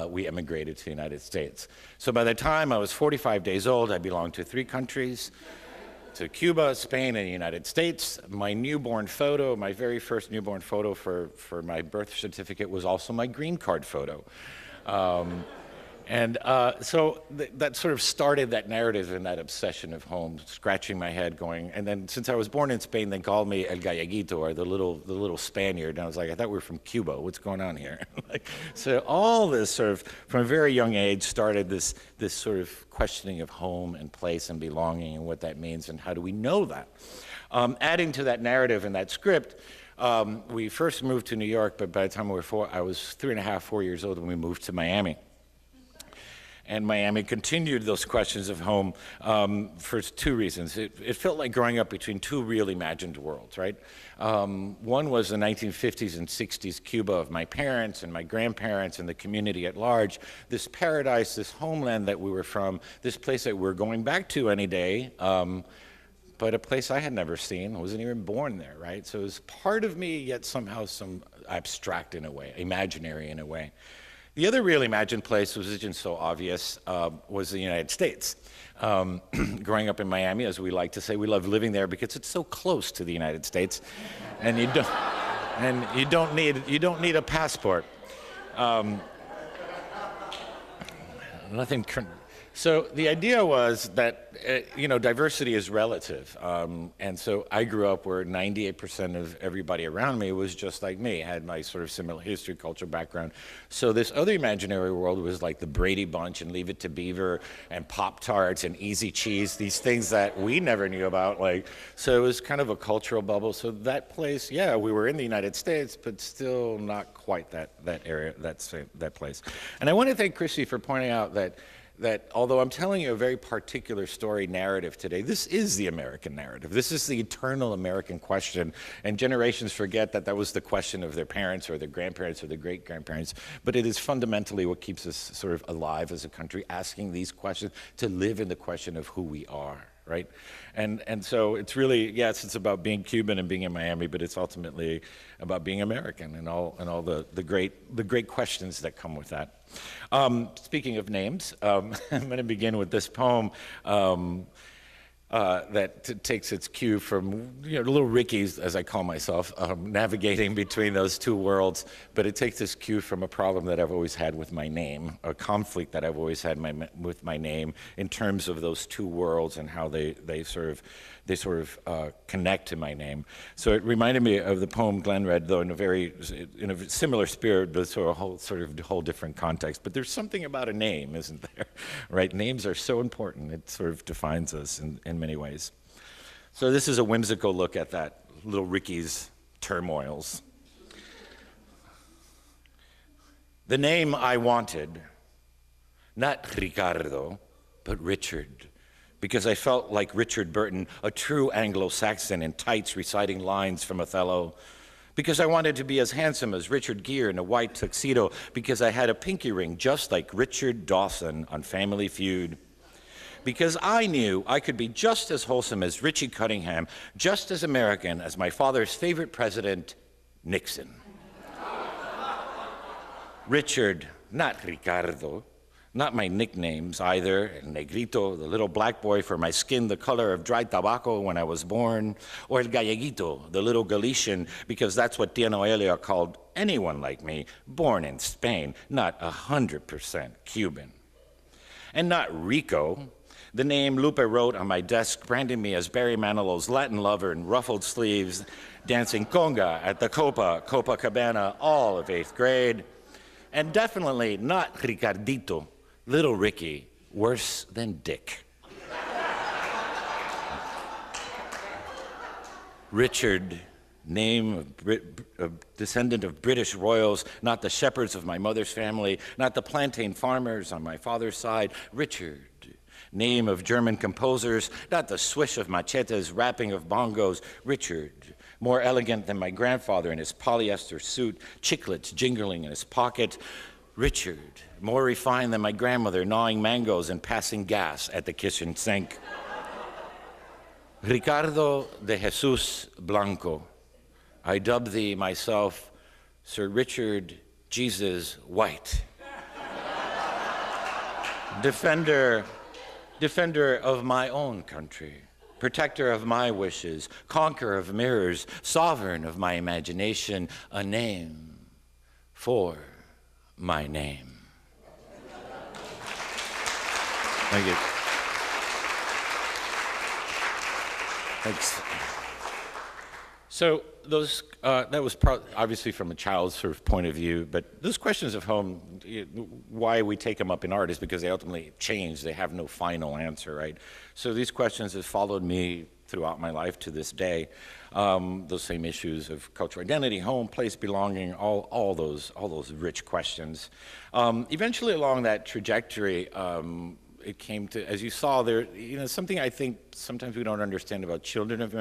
we emigrated to the United States. So by the time I was 45 days old, I belonged to 3 countries, to Cuba, Spain, and the United States. My newborn photo, my very first newborn photo for my birth certificate, was also my green card photo. So that sort of started that narrative and that obsession of home, scratching my head, going. And then since I was born in Spain, they called me El Galleguito, or the little Spaniard. And I was like, I thought we were from Cuba. What's going on here? So all this sort of, from a very young age, started this sort of questioning of home and place and belonging and what that means and how do we know that. Adding to that narrative and that script, we first moved to New York, but by the time I was 3.5, 4 years old when we moved to Miami. And Miami continued those questions of home for two reasons. It felt like growing up between two real imagined worlds, right? One was the 1950s and 60s Cuba of my parents and my grandparents and the community at large. This paradise, this homeland that we were from, this place that we're going back to any day, but a place I had never seen. I wasn't even born there, right? So it was part of me, yet somehow some abstract in a way, imaginary in a way. The other real imagined place, which isn't so obvious, was the United States. Growing up in Miami, as we like to say, we love living there because it's so close to the United States, and you don't need a passport. So the idea was that diversity is relative, and so I grew up where 98% of everybody around me was just like me, had my sort of similar history, culture background. So this other imaginary world was like the Brady Bunch and Leave It to Beaver and Pop-Tarts and Easy Cheese, these things that we never knew about. So it was kind of a cultural bubble. So that place, yeah, we were in the United States, but still not quite that area, that place. And I want to thank Christie for pointing out that although I'm telling you a very particular story narrative today, this is the American narrative. This is the eternal American question, and generations forget that was the question of their parents or their grandparents or their great-grandparents, but it is fundamentally what keeps us sort of alive as a country, asking these questions, to live in the question of who we are, right? And so it's really, yes, it's about being Cuban and being in Miami, but it's ultimately about being American and all the great questions that come with that. Speaking of names, I'm going to begin with this poem that takes its cue from little Ricky's, as I call myself, navigating between those two worlds. But it takes its cue from a problem that I've always had with my name, a conflict that I've always had with my name in terms of those two worlds and how they sort of connect to my name. So it reminded me of the poem Glenn read, though in a similar spirit, but sort of whole different context. But there's something about a name, isn't there? Right? Names are so important. It sort of defines us in many ways. So this is a whimsical look at that, little Ricky's turmoils. The name I wanted, not Ricardo, but Richard, because I felt like Richard Burton, a true Anglo-Saxon in tights reciting lines from Othello, because I wanted to be as handsome as Richard Gere in a white tuxedo, because I had a pinky ring just like Richard Dawson on Family Feud, because I knew I could be just as wholesome as Richie Cunningham, just as American as my father's favorite president, Nixon. Richard, not Ricardo. Not my nicknames either, El Negrito, the little black boy for my skin the color of dried tobacco when I was born, or El Galleguito, the little Galician, because that's what Tia Noelia called anyone like me, born in Spain, not 100% Cuban. And not Rico, the name Lupe wrote on my desk, branding me as Barry Manilow's Latin lover in ruffled sleeves, dancing conga at the Copacabana, all of 8th grade. And definitely not Ricardito, little Ricky, worse than Dick. Richard, name of descendant of British royals, not the shepherds of my mother's family, not the plantain farmers on my father's side. Richard, name of German composers, not the swish of machetes, rapping of bongos. Richard, more elegant than my grandfather in his polyester suit, chiclets jingling in his pocket. Richard, more refined than my grandmother, gnawing mangoes and passing gas at the kitchen sink. Ricardo de Jesus Blanco. I dub thee myself Sir Richard Jesus White. Defender of my own country, protector of my wishes, conqueror of mirrors, sovereign of my imagination, a name for my name. Thank you. Thanks. So those that was obviously from a child's sort of point of view, but those questions of home, why we take them up in art is because they ultimately change. They have no final answer, right? So these questions have followed me throughout my life to this day. Those same issues of cultural identity, home, place, belonging, all those rich questions. Eventually, along that trajectory, it came to, as you saw there, something I think sometimes we don't understand about children of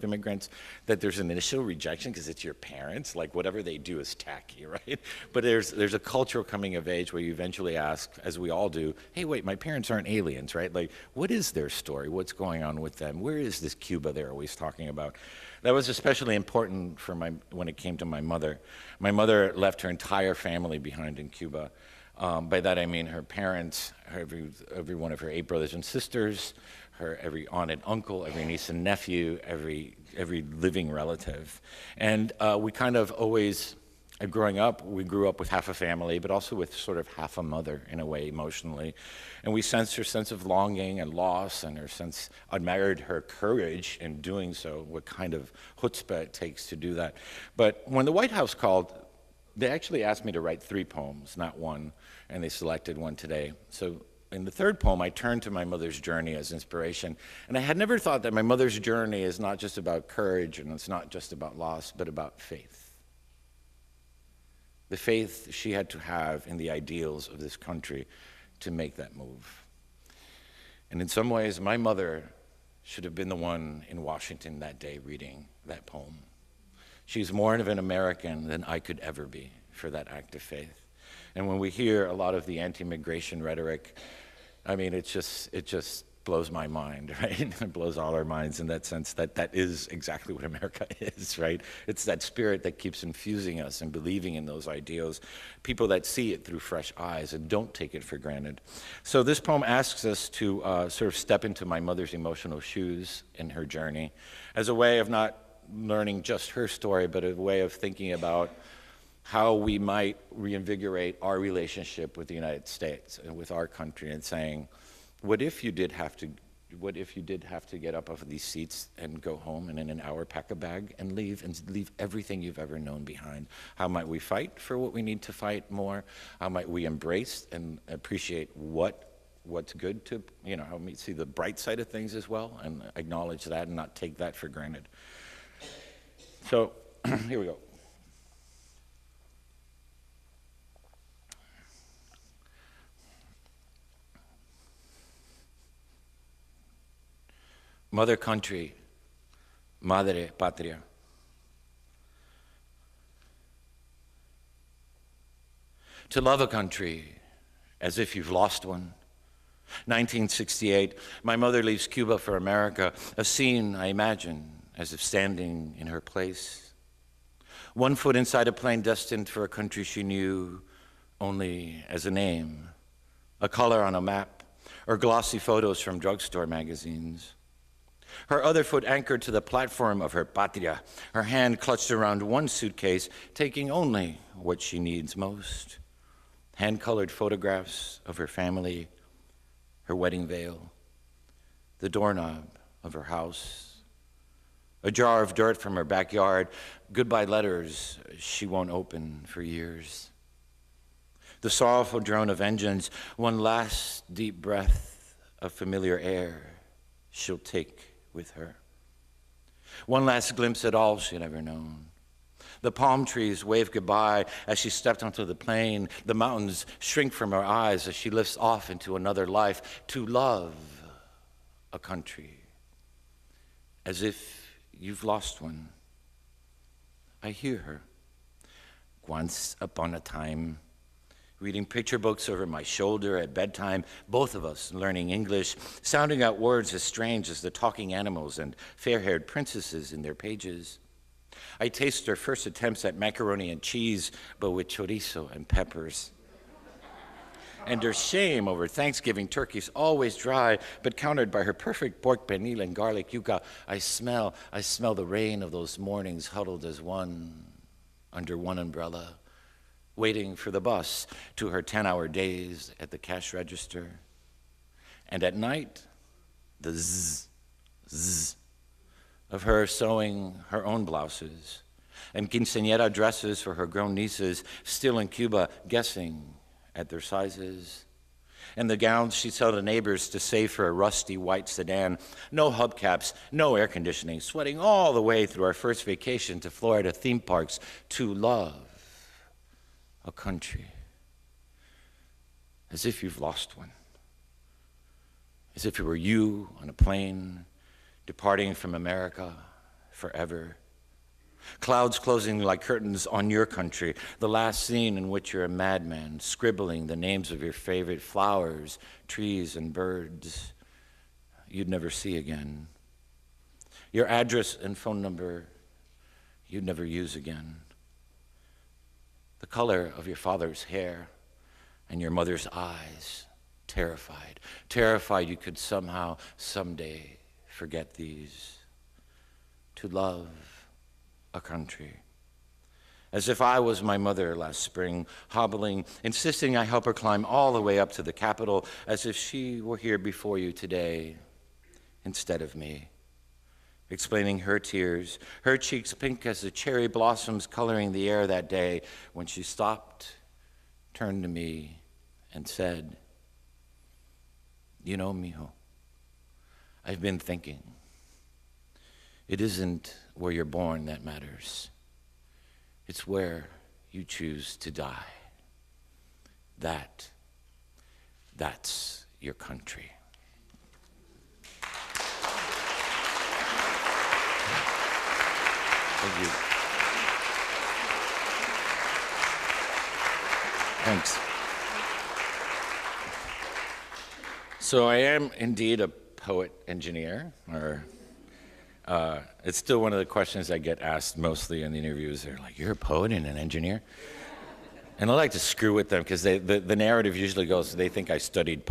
immigrants, that there's an initial rejection because it's your parents, like whatever they do is tacky, right? But there's a cultural coming of age where you eventually ask, as we all do, hey, wait, my parents aren't aliens, right? Like, what is their story? What's going on with them? Where is this Cuba they're always talking about? That was especially important for when it came to my mother. My mother left her entire family behind in Cuba. By that I mean her parents, every one of her 8 brothers and sisters, her every aunt and uncle, every niece and nephew, every living relative. And we kind of always, growing up, we grew up with half a family, but also with sort of half a mother in a way emotionally. And we sensed her sense of longing and loss, and admired her courage in doing so, what kind of chutzpah it takes to do that. But when the White House called, they actually asked me to write 3 poems, not 1, and they selected one today. So in the 3rd poem, I turned to my mother's journey as inspiration. And I had never thought that my mother's journey is not just about courage, and it's not just about loss, but about faith. The faith she had to have in the ideals of this country to make that move. And in some ways, my mother should have been the one in Washington that day reading that poem. She's more of an American than I could ever be for that act of faith. And when we hear a lot of the anti-immigration rhetoric, I mean, it just blows my mind, right? It blows all our minds in that sense that is exactly what America is, right? It's that spirit that keeps infusing us and believing in those ideals, people that see it through fresh eyes and don't take it for granted. So this poem asks us to sort of step into my mother's emotional shoes in her journey as a way of not learning just her story, but a way of thinking about how we might reinvigorate our relationship with the United States and with our country, and saying, what if you did have to get up off of these seats and go home and in an hour pack a bag and leave everything you've ever known behind? How might we fight for what we need to fight more? How might we embrace and appreciate what's good to, how we see the bright side of things as well, and acknowledge that and not take that for granted. So here we go. Mother country, madre patria. To love a country as if you've lost one. 1968, my mother leaves Cuba for America, a scene I imagine as if standing in her place. 1 foot inside a plane destined for a country she knew only as a name, a color on a map, or glossy photos from drugstore magazines. Her other foot anchored to the platform of her patria, her hand clutched around 1 suitcase, taking only what she needs most. Hand-colored photographs of her family, her wedding veil, the doorknob of her house, a jar of dirt from her backyard, goodbye letters she won't open for years. The sorrowful drone of engines, 1 last deep breath of familiar air she'll take with her. 1 last glimpse at all she'd ever known. The palm trees wave goodbye as she stepped onto the plane. The mountains shrink from her eyes as she lifts off into another life to love a country as if you've lost one. I hear her. Once upon a time, reading picture books over my shoulder at bedtime, both of us learning English, sounding out words as strange as the talking animals and fair-haired princesses in their pages. I taste her first attempts at macaroni and cheese, but with chorizo and peppers. And her shame over Thanksgiving turkeys, always dry, but countered by her perfect pork pernil and garlic yuca. I smell the rain of those mornings huddled as one, under one umbrella, waiting for the bus to her 10-hour days at the cash register. And at night, the zzz, zzz of her sewing her own blouses and quinceañera dresses for her grown nieces, still in Cuba, guessing at their sizes. and the gowns she'd sell to neighbors to save for a rusty white sedan. No hubcaps, no air conditioning, sweating all the way through our first vacation to Florida theme parks to love a country. As if you've lost one. As if it were you on a plane departing from America forever. Clouds closing like curtains on your country, the last scene in which you're a madman, scribbling the names of your favorite flowers, trees, and birds you'd never see again. Your address and phone number you'd never use again. The color of your father's hair and your mother's eyes, terrified you could somehow, someday forget these. To love a country. As if I was my mother last spring, hobbling, insisting I help her climb all the way up to the Capitol, as if she were here before you today instead of me. Explaining her tears, her cheeks pink as the cherry blossoms coloring the air that day, when she stopped, turned to me, and said, "You know, mijo, I've been thinking. It isn't where you're born that matters. It's where you choose to die. That's your country." Thank you. Thanks. So I am indeed a poet engineer, or it's still one of the questions I get asked mostly in the interviews. They're like, "You're a poet and an engineer?" And I like to screw with them because the narrative usually goes, they think I studied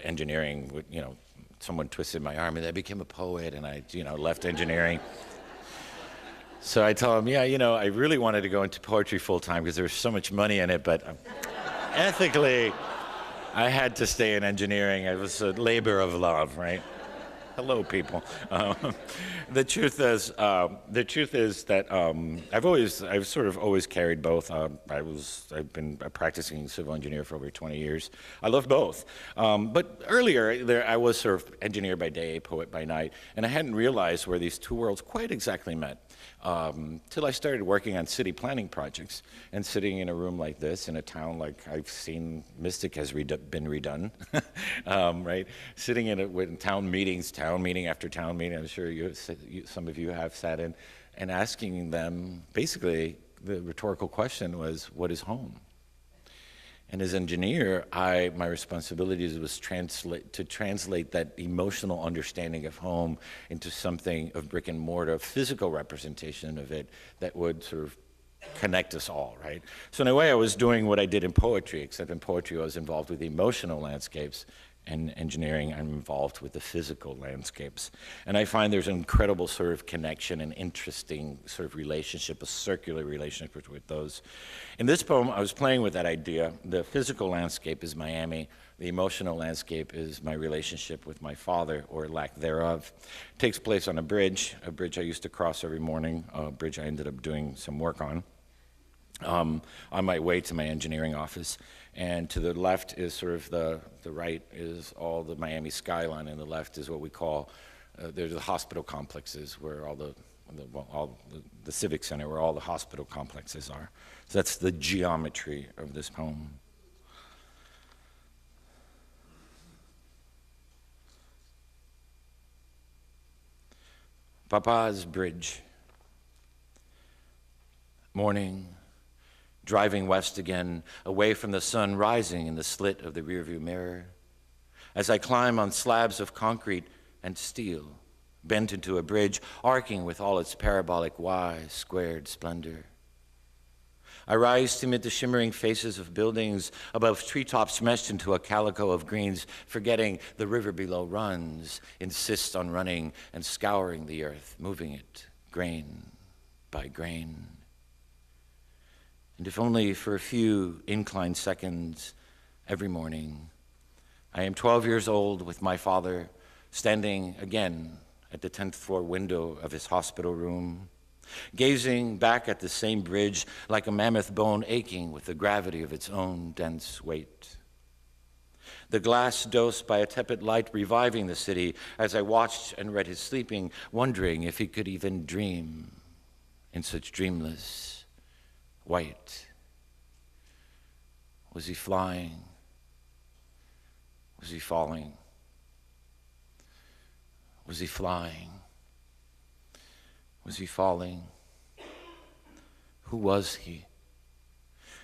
engineering. Someone twisted my arm and I became a poet, and I left engineering. So I tell them, I really wanted to go into poetry full time because there was so much money in it, but ethically, I had to stay in engineering. It was a labor of love, right? Hello, people. The truth is that I've sort of always carried both. I've been a practicing civil engineer for over 20 years. I love both. But earlier, I was sort of engineer by day, poet by night, and I hadn't realized where these two worlds quite exactly met. Till I started working on city planning projects and sitting in a room like this in a town like I've seen Mystic has been redone, right? Sitting in town meeting after town meeting, I'm sure some of you have sat in, and asking them, basically, the rhetorical question was, what is home? And as engineer, my responsibilities was to translate that emotional understanding of home into something of brick and mortar, a physical representation of it that would sort of connect us all, right? So in a way, I was doing what I did in poetry, except in poetry I was involved with emotional landscapes, and engineering I'm involved with the physical landscapes. And I find there's an incredible sort of connection and interesting sort of relationship, a circular relationship with those. In this poem, I was playing with that idea. The physical landscape is Miami. The emotional landscape is my relationship with my father, or lack thereof. It takes place on a bridge I used to cross every morning, a bridge I ended up doing some work on my way to my engineering office. And to the left is sort of the right is all the Miami skyline, and the left is what we call, there's the hospital complexes where all the civic center where all the hospital complexes are. So that's the geometry of this poem. Papa's Bridge. Morning. Driving west again, away from the sun rising in the slit of the rearview mirror. As I climb on slabs of concrete and steel, bent into a bridge, arcing with all its parabolic Y-squared splendor. I rise to meet the shimmering faces of buildings above treetops meshed into a calico of greens, forgetting the river below runs, insists on running and scouring the earth, moving it grain by grain. And if only for a few inclined seconds every morning, I am 12 years old with my father standing again at the 10th floor window of his hospital room, gazing back at the same bridge like a mammoth bone aching with the gravity of its own dense weight. The glass dosed by a tepid light reviving the city as I watched and read his sleeping, wondering if he could even dream in such dreamless white. Was he flying? Was he falling? Was he flying? Was he falling? Who was he?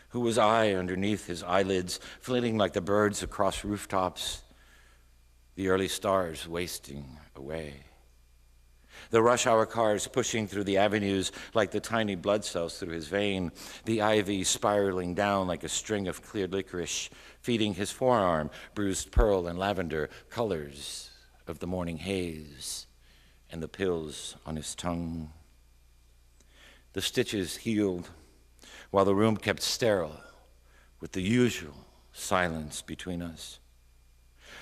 Who was I underneath his eyelids, flitting like the birds across rooftops, the early stars wasting away? The rush hour cars pushing through the avenues like the tiny blood cells through his vein, the ivy spiraling down like a string of clear licorice, feeding his forearm, bruised pearl and lavender, colors of the morning haze, and the pills on his tongue. The stitches healed, while the room kept sterile with the usual silence between us.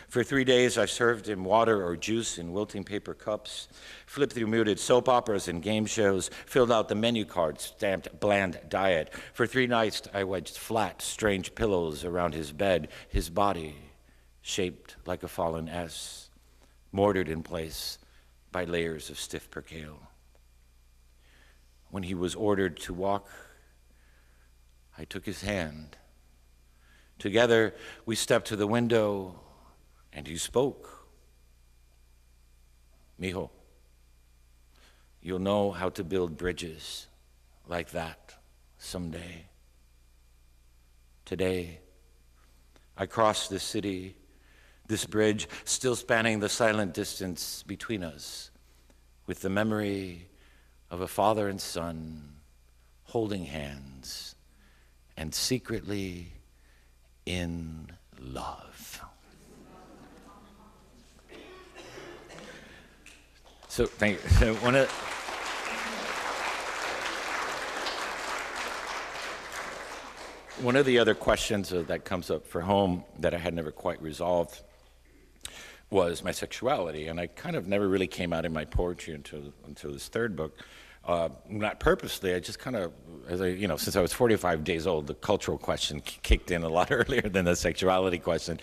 For 3 days, I served him water or juice in wilting paper cups, flipped through muted soap operas and game shows, filled out the menu cards stamped bland diet. For 3 nights, I wedged flat, strange pillows around his bed, his body shaped like a fallen S, mortared in place by layers of stiff percale. When he was ordered to walk, I took his hand. Together, we stepped to the window, and he spoke. Mijo, you'll know how to build bridges like that someday. Today, I crossed the city, this bridge still spanning the silent distance between us, with the memory of a father and son holding hands and secretly in love. So thank you. So one of the other questions that comes up for home that I had never quite resolved was my sexuality, and I kind of never really came out in my poetry until this third book. Not purposely, I just kind of, since I was 45 days old, the cultural question kicked in a lot earlier than the sexuality question.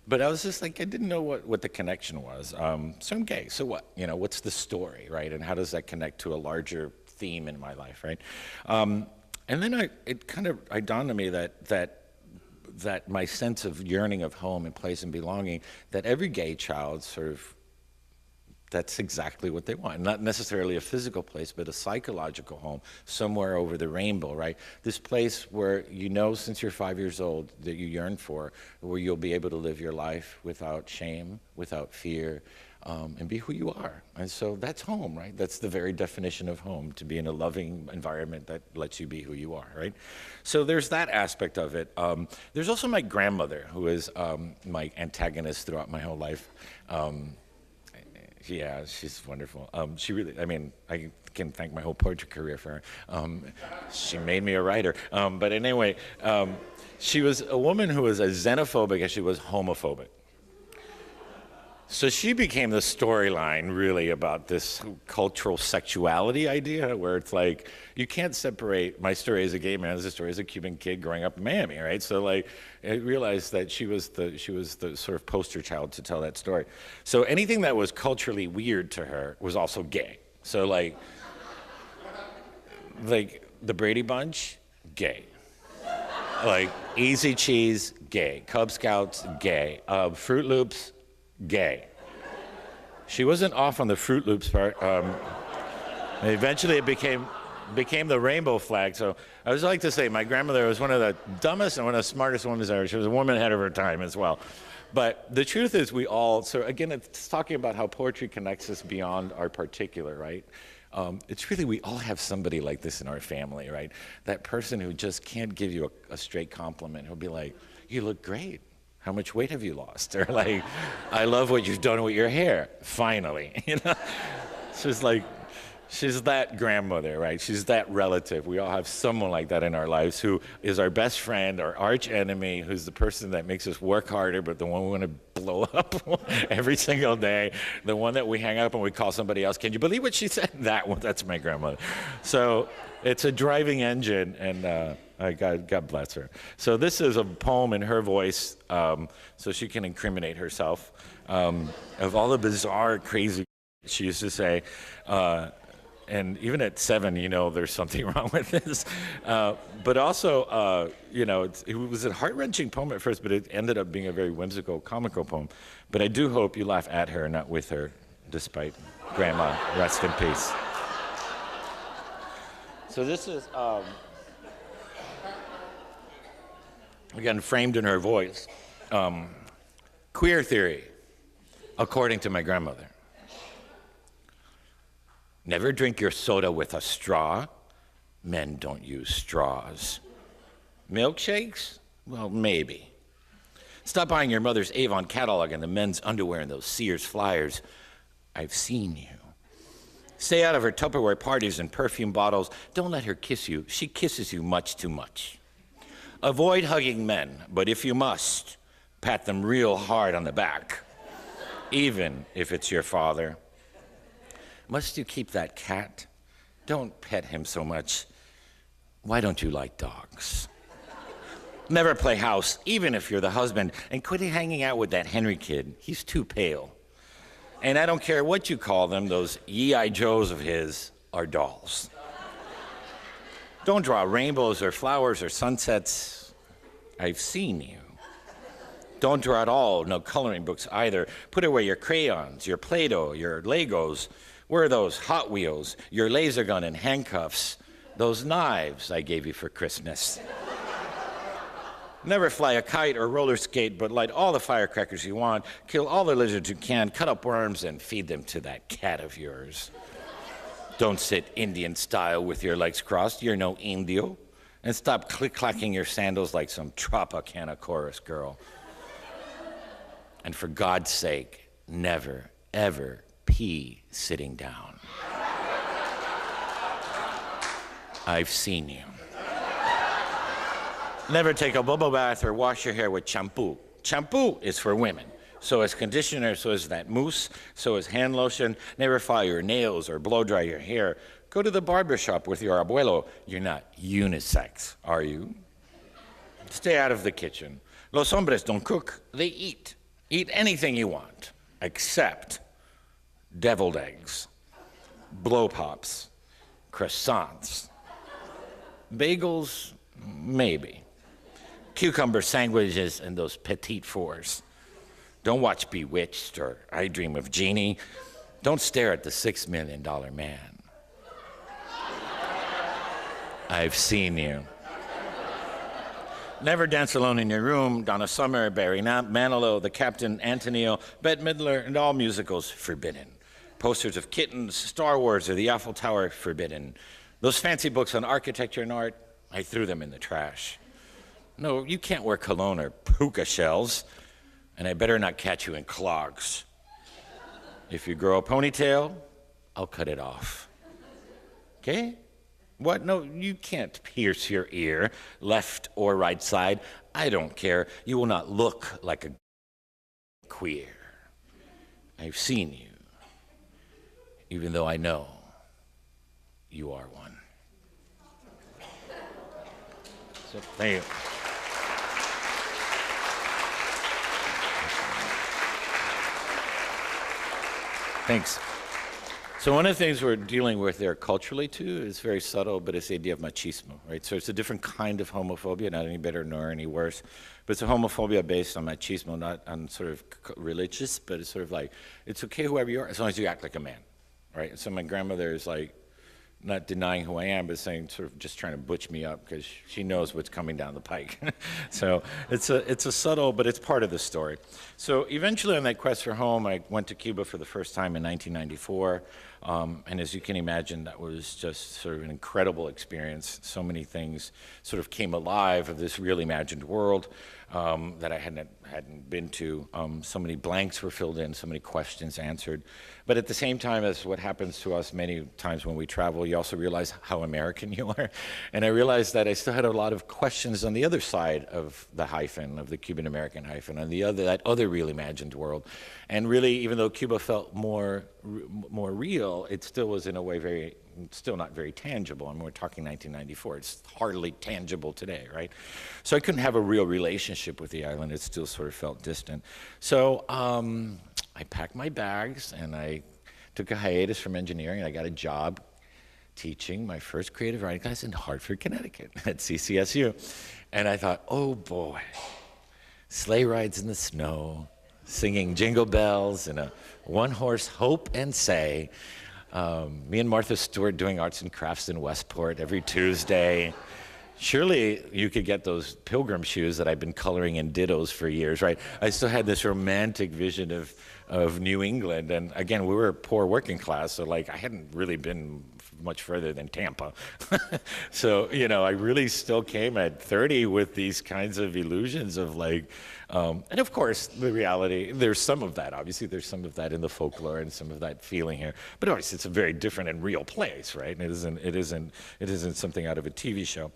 But I was just like, I didn't know what the connection was. So I'm gay, so what? What's the story, right? And how does that connect to a larger theme in my life, right? And then it dawned on me that my sense of yearning of home and place and belonging, that every gay child sort of, that's exactly what they want. Not necessarily a physical place, but a psychological home somewhere over the rainbow, right? This place where since you're 5 years old that you yearn for, where you'll be able to live your life without shame, without fear, and be who you are. And so that's home, right? That's the very definition of home, to be in a loving environment that lets you be who you are, right? So there's that aspect of it. There's also my grandmother, who is my antagonist throughout my whole life. Yeah, she's wonderful. She really, I can thank my whole poetry career for her. She made me a writer. But anyway, she was a woman who was as xenophobic as she was homophobic. So she became the storyline, really, about this cultural sexuality idea, where it's like, you can't separate my story as a gay man as a story as a Cuban kid growing up in Miami, right? So, like, I realized that she was the sort of poster child to tell that story. So anything that was culturally weird to her was also gay. So, like the Brady Bunch, gay. Like, Easy Cheese, gay. Cub Scouts, gay. Fruit Loops, gay. She wasn't off on the Fruit Loops part. Eventually it became the rainbow flag. So I always like to say my grandmother was one of the dumbest and one of the smartest women ever. She was a woman ahead of her time as well. But the truth is so again, it's talking about how poetry connects us beyond our particular, right? It's really, we all have somebody like this in our family, right? That person who just can't give you a straight compliment. Who'll be like, you look great. How much weight have you lost? Or like, I love what you've done with your hair, finally. She's that grandmother, right? She's that relative. We all have someone like that in our lives who is our best friend, our arch enemy, who's the person that makes us work harder, but the one we want to blow up every single day, the one that we hang up and we call somebody else. Can you believe what she said? That one, that's my grandmother. So it's a driving engine, and God bless her. So this is a poem in her voice, so she can incriminate herself of all the bizarre, crazy she used to say. And even at 7, you know, there's something wrong with this. But also, you know, it was a heart-wrenching poem at first, but it ended up being a very whimsical, comical poem. But I do hope you laugh at her, not with her, despite Grandma, rest in peace. So this is, again, framed in her voice. Queer theory, according to my grandmother. Never drink your soda with a straw. Men don't use straws. Milkshakes? Well, maybe. Stop buying your mother's Avon catalog and the men's underwear and those Sears flyers. I've seen you. Stay out of her Tupperware parties and perfume bottles. Don't let her kiss you. She kisses you much too much. Avoid hugging men, but if you must, pat them real hard on the back, even if it's your father. Must you keep that cat? Don't pet him so much. Why don't you like dogs? Never play house, even if you're the husband, and quit hanging out with that Henry kid. He's too pale. And I don't care what you call them, those Ye-I Joes of his are dolls. Don't draw rainbows or flowers or sunsets. I've seen you. Don't draw at all, no coloring books either. Put away your crayons, your Play-Doh, your Legos. Where are those Hot Wheels, your laser gun and handcuffs, those knives I gave you for Christmas? Never fly a kite or roller skate, but light all the firecrackers you want, kill all the lizards you can, cut up worms and feed them to that cat of yours. Don't sit Indian style with your legs crossed, you're no Indio. And stop click-clacking your sandals like some Tropicana chorus girl. And for God's sake, never, ever pee sitting down. I've seen you. Never take a bubble bath or wash your hair with shampoo. Shampoo is for women. So is conditioner, so is that mousse, so is hand lotion. Never file your nails or blow dry your hair. Go to the barber shop with your abuelo. You're not unisex, are you? Stay out of the kitchen. Los hombres don't cook, they eat. Eat anything you want, except deviled eggs, blow pops, croissants, bagels, maybe, cucumber sandwiches, and those petite fours. Don't watch Bewitched or I Dream of Jeannie. Don't stare at the $6 million man. I've seen you. Never dance alone in your room. Donna Summer, Barry Manilow, the Captain Antonio, Bette Midler, and all musicals forbidden. Posters of kittens, Star Wars, or the Eiffel Tower forbidden. Those fancy books on architecture and art, I threw them in the trash. No, you can't wear cologne or puka shells, and I better not catch you in clogs. If you grow a ponytail, I'll cut it off. Okay? What? No, you can't pierce your ear, left or right side. I don't care. You will not look like a queer. I've seen you, even though I know you are one. So, thank you. Thanks. So one of the things we're dealing with there culturally too is very subtle, but it's the idea of machismo, right? So it's a different kind of homophobia, not any better nor any worse, but it's a homophobia based on machismo, not on sort of religious, but it's sort of like, it's okay whoever you are, as long as you act like a man, right? So my grandmother is like, not denying who I am, but saying sort of just trying to butch me up because she knows what's coming down the pike. So it's a subtle, but it's part of the story. So eventually on that quest for home, I went to Cuba for the first time in 1994. And as you can imagine, that was just sort of an incredible experience. So many things sort of came alive of this real imagined world that I hadn't been to. So many blanks were filled in, so many questions answered. But at the same time, as what happens to us many times when we travel, you also realize how American you are. And I realized that I still had a lot of questions on the other side of the hyphen, of the Cuban-American hyphen, on that other real imagined world. And really, even though Cuba felt more real, it still was in a way still not very tangible. I mean, we're talking 1994. It's hardly tangible today, right? So I couldn't have a real relationship with the island. It still sort of felt distant. So I packed my bags and I took a hiatus from engineering, and I got a job teaching my first creative writing class in Hartford, Connecticut at CCSU. And I thought, oh boy, sleigh rides in the snow, singing jingle bells in a one-horse hope and say. Me and Martha Stewart doing arts and crafts in Westport every Tuesday. Surely you could get those pilgrim shoes that I've been coloring in dittos for years, right? I still had this romantic vision of New England. And again, we were poor working class, so like I hadn't really been much further than Tampa. So, you know, I really still came at 30 with these kinds of illusions of like, and of course, the reality, there's some of that, obviously, there's some of that in the folklore and some of that feeling here. But of course, it's a very different and real place, right? It isn't something out of a TV show.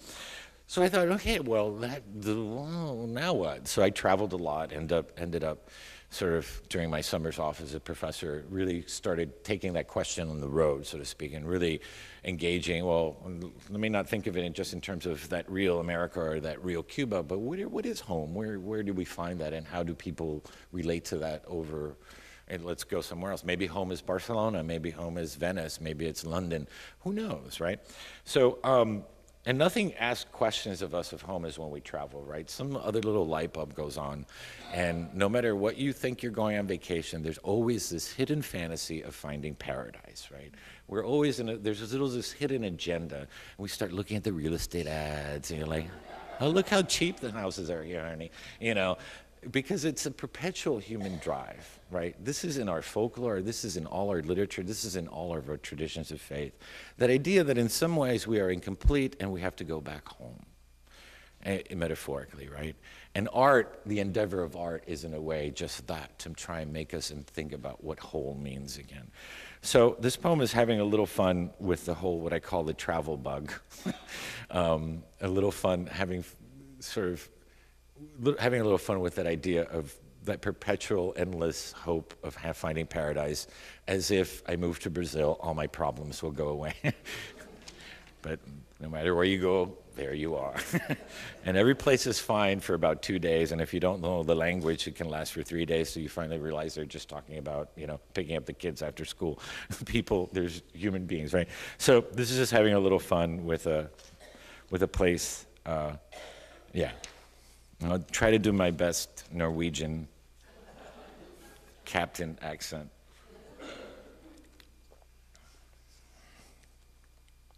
So I thought, okay, well, now what? So I traveled a lot, ended up sort of during my summers off as a professor, really started taking that question on the road, so to speak, and really engaging, well, let me not think of it just in terms of that real America or that real Cuba, but what is home? Where do we find that, and how do people relate to that over, and let's go somewhere else. Maybe home is Barcelona, maybe home is Venice, maybe it's London, who knows, right? So, and nothing asks questions of us of home as when we travel, right? Some other little light bulb goes on, and no matter what you think you're going on vacation, there's always this hidden fantasy of finding paradise, right? We're always there's this hidden agenda, and we start looking at the real estate ads, and you're like, oh, look how cheap the houses are here, honey, you know, because it's a perpetual human drive, right? This is in our folklore, this is in all our literature, this is in all of our traditions of faith. That idea that in some ways we are incomplete and we have to go back home, metaphorically, right? And art, the endeavor of art is in a way just that, to try and make us and think about what whole means again. So this poem is having a little fun with the whole, what I call the travel bug. A little fun having a little fun with that idea of that perpetual, endless hope of finding paradise, as if I move to Brazil, all my problems will go away. But no matter where you go, there you are. And every place is fine for about 2 days, and if you don't know the language, it can last for 3 days, so you finally realize they're just talking about, you know, picking up the kids after school. People, there's human beings, right? So this is just having a little fun with a place, yeah. I'll try to do my best Norwegian captain accent.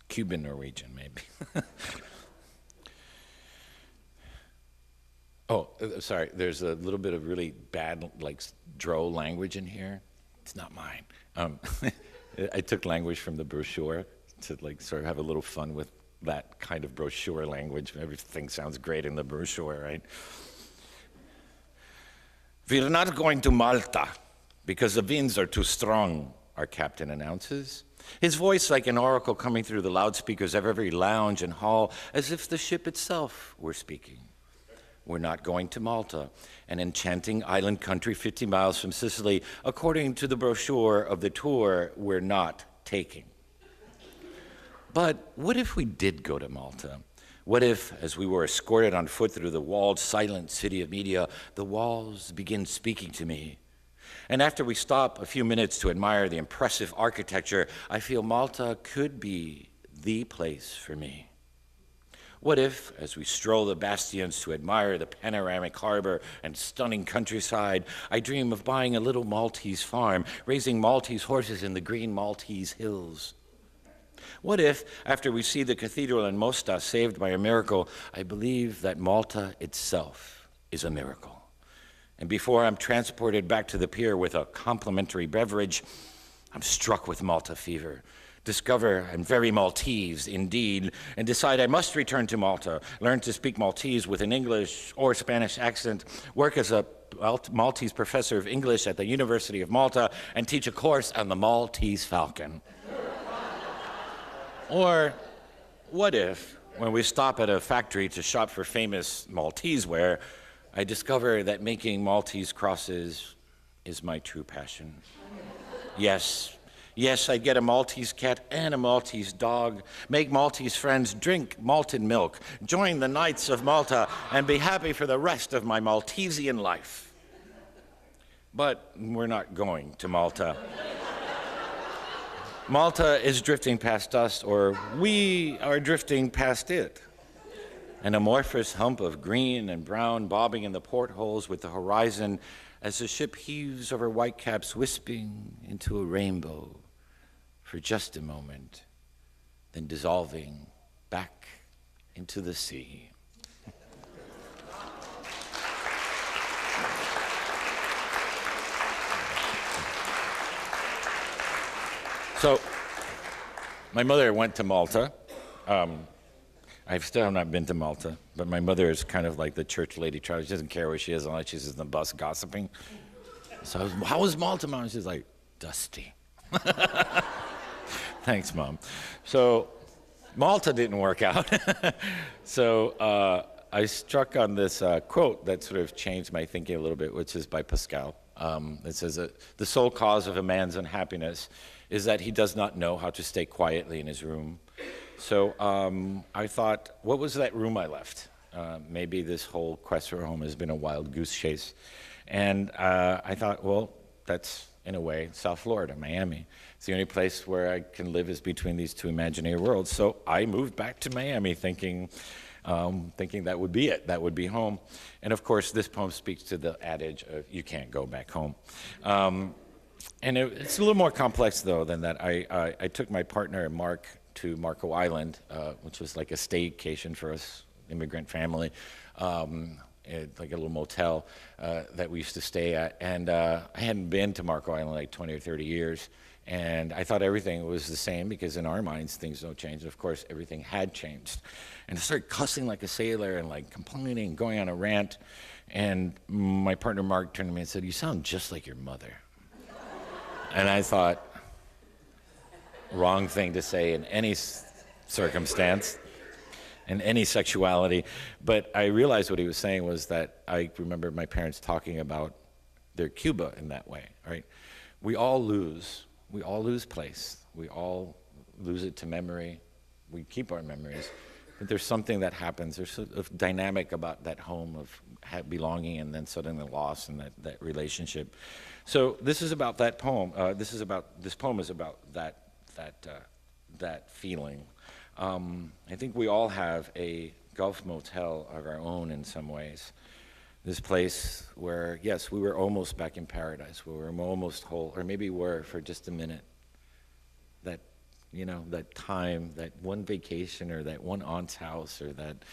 Cuban Norwegian, maybe. Oh, sorry, there's a little bit of really bad, like, droll language in here. It's not mine. I took language from the brochure to, like, sort of have a little fun with that kind of brochure language. Everything sounds great in the brochure, right? We're not going to Malta because the winds are too strong, our captain announces. His voice like an oracle coming through the loudspeakers of every lounge and hall, as if the ship itself were speaking. We're not going to Malta, an enchanting island country 50 miles from Sicily, according to the brochure of the tour we're not taking. But what if we did go to Malta? What if, as we were escorted on foot through the walled, silent city of media, the walls begin speaking to me? And after we stop a few minutes to admire the impressive architecture, I feel Malta could be the place for me. What if, as we stroll the bastions to admire the panoramic harbor and stunning countryside, I dream of buying a little Maltese farm, raising Maltese horses in the green Maltese hills? What if, after we see the cathedral in Mosta saved by a miracle, I believe that Malta itself is a miracle? And before I'm transported back to the pier with a complimentary beverage, I'm struck with Malta fever. Discover I'm very Maltese indeed, and decide I must return to Malta, learn to speak Maltese with an English or Spanish accent, work as a Maltese professor of English at the University of Malta, and teach a course on the Maltese falcon. Or what if, when we stop at a factory to shop for famous Maltese ware, I discover that making Maltese crosses is my true passion? Yes, Yes, I'd get a Maltese cat and a Maltese dog, make Maltese friends drink malted milk, join the Knights of Malta, and be happy for the rest of my Maltesian life. But we're not going to Malta. Malta is drifting past us, or we are drifting past it. An amorphous hump of green and brown bobbing in the portholes with the horizon as the ship heaves over whitecaps, wisping into a rainbow for just a moment, then dissolving back into the sea. So, my mother went to Malta. I still have not been to Malta, but my mother is kind of like the church lady. She doesn't care where she is unless she's in the bus gossiping. So I was, how was Malta, Mom? She's like, dusty. Thanks, Mom. So Malta didn't work out. So I struck on this quote that sort of changed my thinking a little bit, which is by Pascal. It says that the sole cause of a man's unhappiness is that he does not know how to stay quietly in his room. So I thought, what was that room I left? Maybe this whole quest for home has been a wild goose chase. And I thought, well, that's, in a way, South Florida, Miami. It's the only place where I can live is between these two imaginary worlds. So I moved back to Miami thinking that would be it, that would be home. And of course, this poem speaks to the adage of you can't go back home. And it's a little more complex, though, than that. I took my partner, Mark, to Marco Island, which was like a staycation for us, immigrant family, like a little motel that we used to stay at. And I hadn't been to Marco Island like 20 or 30 years, and I thought everything was the same because in our minds things don't change. And of course, everything had changed. And I started cussing like a sailor and like complaining, going on a rant. And my partner Mark turned to me and said, "You sound just like your mother." And I thought, wrong thing to say in any circumstance, in any sexuality. But I realized what he was saying was that I remember my parents talking about their Cuba in that way, right? We all lose place. We all lose it to memory. We keep our memories. But there's something that happens. There's sort of dynamic about that home of belonging and then suddenly loss and that relationship. So this is about that poem. This poem is about that feeling. I think we all have a Gulf motel of our own in some ways. This place where, yes, we were almost back in paradise, where we were almost whole, or maybe were for just a minute. That, that time, that one vacation, or that one aunt's house, or that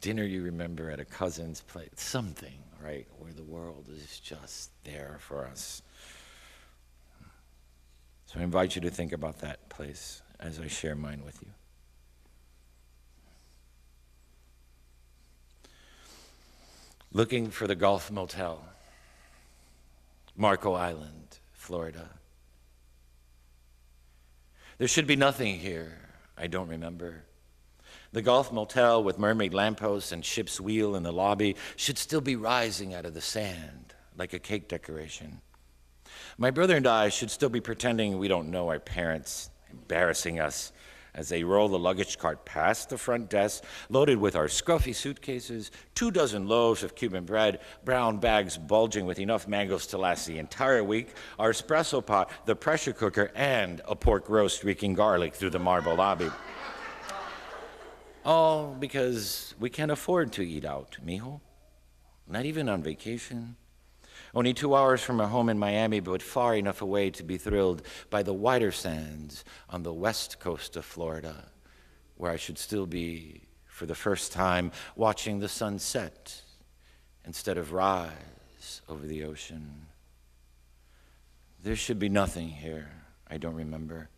dinner you remember at a cousin's place, something, right, where the world is just there for us. So I invite you to think about that place as I share mine with you. Looking for the Gulf Motel, Marco Island, Florida. There should be nothing here, I don't remember. The Gulf Motel with mermaid lampposts and ship's wheel in the lobby should still be rising out of the sand like a cake decoration. My brother and I should still be pretending we don't know our parents, embarrassing us as they roll the luggage cart past the front desk, loaded with our scruffy suitcases, 24 loaves of Cuban bread, brown bags bulging with enough mangoes to last the entire week, our espresso pot, the pressure cooker, and a pork roast reeking garlic through the marble lobby. All because we can't afford to eat out, mijo. Not even on vacation. Only 2 hours from our home in Miami, but far enough away to be thrilled by the whiter sands on the west coast of Florida, where I should still be, for the first time, watching the sun set instead of rise over the ocean. There should be nothing here, I don't remember.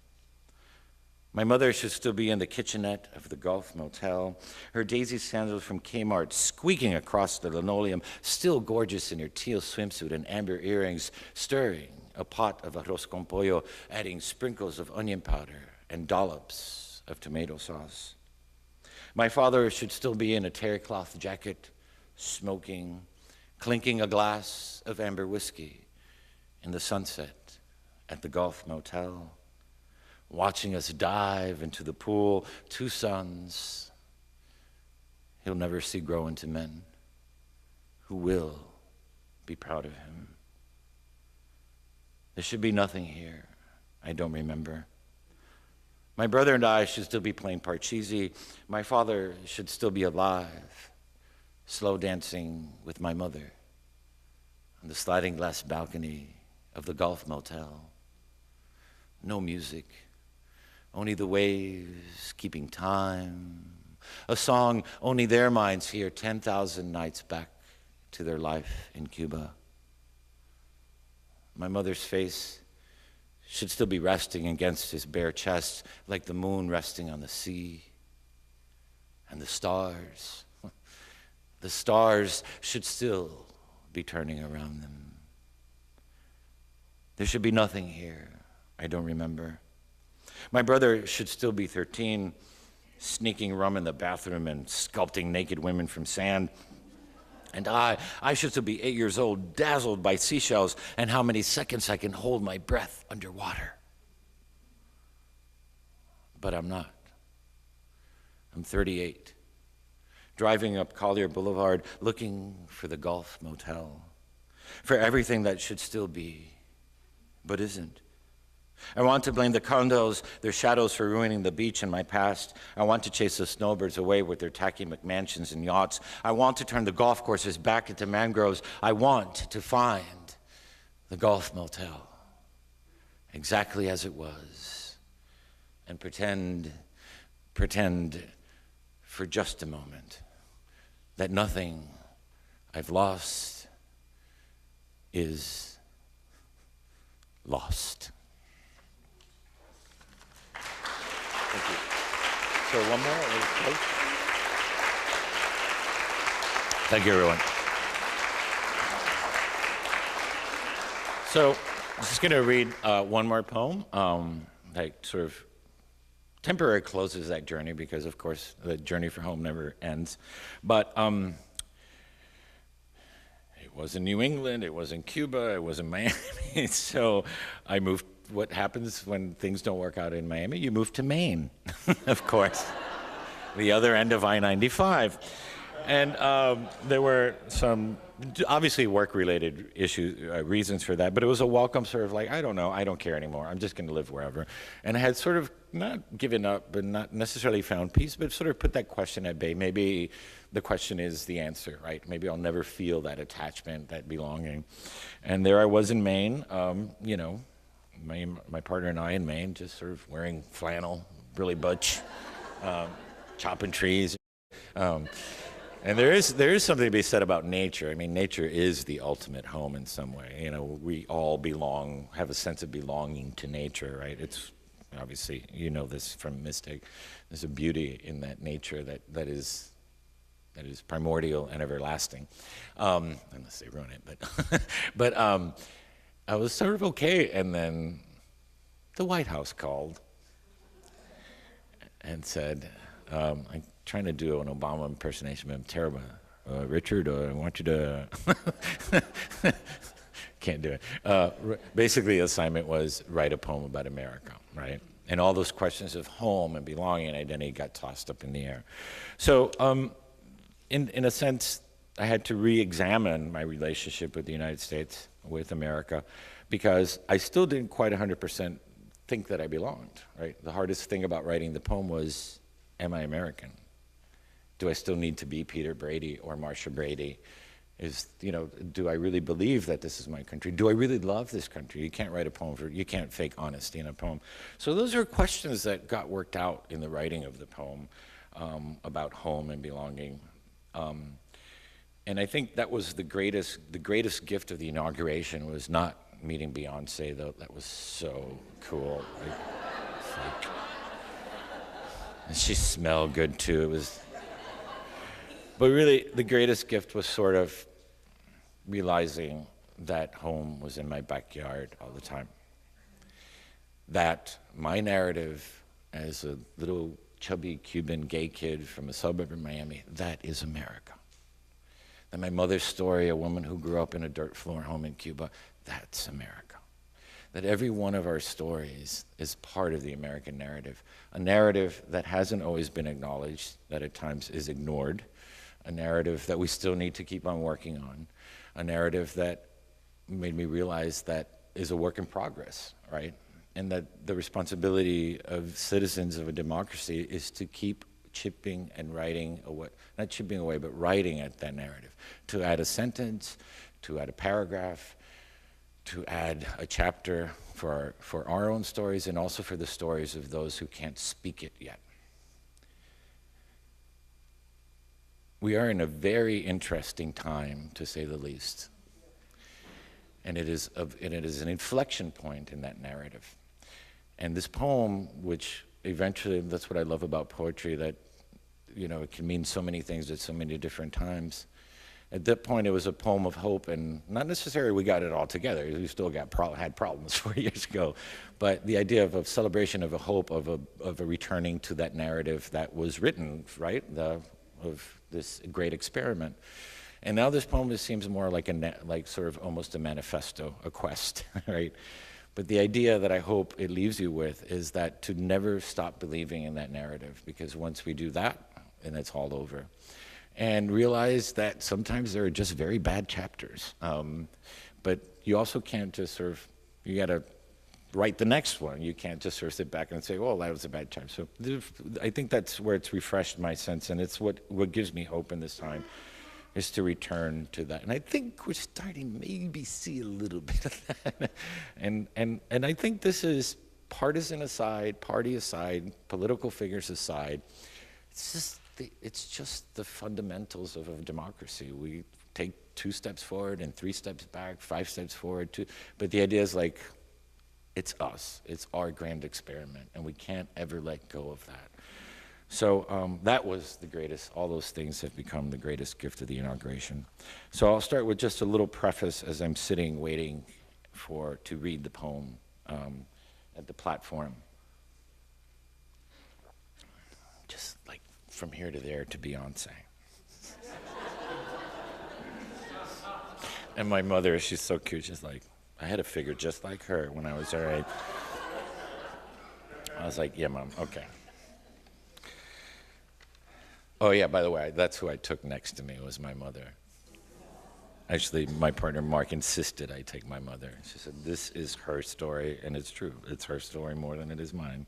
My mother should still be in the kitchenette of the Gulf Motel, her daisy sandals from Kmart squeaking across the linoleum, still gorgeous in her teal swimsuit and amber earrings, stirring a pot of arroz con pollo, adding sprinkles of onion powder and dollops of tomato sauce. My father should still be in a terry cloth jacket, smoking, clinking a glass of amber whiskey in the sunset at the Gulf Motel. watching us dive into the pool, 2 sons he'll never see grow into men who will be proud of him. There should be nothing here I don't remember. My brother and I should still be playing parcheesi. My father should still be alive, slow dancing with my mother on the sliding glass balcony of the Golf Motel. No music, only the waves keeping time. A song only their minds hear 10,000 nights back to their life in Cuba. My mother's face should still be resting against his bare chest like the moon resting on the sea. And the stars should still be turning around them. There should be nothing here I don't remember. My brother should still be 13, sneaking rum in the bathroom and sculpting naked women from sand. And I should still be 8 years old, dazzled by seashells and how many seconds I can hold my breath underwater. But I'm not. I'm 38, driving up Collier Boulevard, looking for the Golf Motel, for everything that should still be, but isn't. I want to blame the condos, their shadows for ruining the beach in my past. I want to chase the snowbirds away with their tacky McMansions and yachts. I want to turn the golf courses back into mangroves. I want to find the Golf Motel exactly as it was and pretend for just a moment that nothing I've lost is lost. Thank you. So one more. Thank you, everyone. So I'm just going to read one more poem that sort of temporarily closes that journey because, of course, the journey for home never ends. But it was in New England, it was in Cuba, it was in Miami. So I moved. What happens when things don't work out in Miami? You move to Maine, of course, the other end of I-95. And there were some, obviously work-related reasons for that, but it was a welcome sort of like, I don't know, I don't care anymore, I'm just going to live wherever. And I had sort of not given up, but not necessarily found peace, but sort of put that question at bay. Maybe the question is the answer, right? Maybe I'll never feel that attachment, that belonging. And there I was in Maine, you know, my partner and I in Maine, just sort of wearing flannel, really butch, chopping trees. And there is something to be said about nature. I mean, nature is the ultimate home in some way. You know, we all belong, have a sense of belonging to nature, right? It's obviously, you know this from Mystic. There's a beauty in that nature that is primordial and everlasting, unless they ruin it. But I was sort of okay, and then the White House called and said, I'm trying to do an Obama impersonation, but I'm terrible. Richard, I want you to... Can't do it. Basically, the assignment was write a poem about America, right? And all those questions of home and belonging and identity got tossed up in the air. So in a sense, I had to re-examine my relationship with the United States, with America, because I still didn't quite 100% think that I belonged, right? The hardest thing about writing the poem was, am I American? Do I still need to be Peter Brady or Marcia Brady? Do I really believe that this is my country? Do I really love this country? You can't write a poem you can't fake honesty in a poem. So those are questions that got worked out in the writing of the poem about home and belonging. And I think that was the greatest gift of the inauguration was not meeting Beyonce, though. That was so cool. And she smelled good too. But really, the greatest gift was sort of realizing that home was in my backyard all the time. That my narrative as a little chubby Cuban gay kid from a suburb of Miami, that is America. That my mother's story, a woman who grew up in a dirt floor home in Cuba, that's America. that every one of our stories is part of the American narrative, a narrative that hasn't always been acknowledged, that at times is ignored, a narrative that we still need to keep on working on, a narrative that made me realize that is a work in progress, right? And that the responsibility of citizens of a democracy is to keep chipping and writing away, not chipping away, but writing at that narrative, to add a sentence, to add a paragraph, to add a chapter for our own stories and also for the stories of those who can't speak it yet. We are in a very interesting time, to say the least. And it is an inflection point in that narrative. And this poem, which eventually, that's what I love about poetry, that, you know, it can mean so many things at so many different times. At that point, it was a poem of hope, and not necessarily we got it all together. We still had problems 4 years ago. But the idea of a celebration of a hope, of a returning to that narrative that was written, right, of this great experiment. And now this poem just seems more like sort of almost a manifesto, a quest, right? But the idea that I hope it leaves you with is that to never stop believing in that narrative, because once we do that, then it's all over. And realize that sometimes there are just very bad chapters. But you also can't just sort of, you gotta write the next one. You can't just sort of sit back and say, oh, that was a bad chapter. So I think that's where it's refreshed my sense, and it's what gives me hope in this time, is to return to that. And I think we're starting maybe see a little bit of that. And I think this is partisan aside, party aside, political figures aside. It's just the fundamentals of a democracy. We take 2 steps forward and 3 steps back, 5 steps forward. But the idea is like, it's us. It's our grand experiment, and we can't ever let go of that. So that was the greatest. All those things have become the greatest gift of the inauguration. So I'll start with just a little preface as I'm sitting waiting to read the poem at the platform. Just like from here to there to Beyonce. And my mother, she's so cute. She's like, I had a figure just like her when I was her age. I was like, yeah, Mom, okay. Oh, yeah, by the way, that's who I took next to me, was my mother. Actually, my partner, Mark, insisted I take my mother. She said, this is her story, and it's true. It's her story more than it is mine.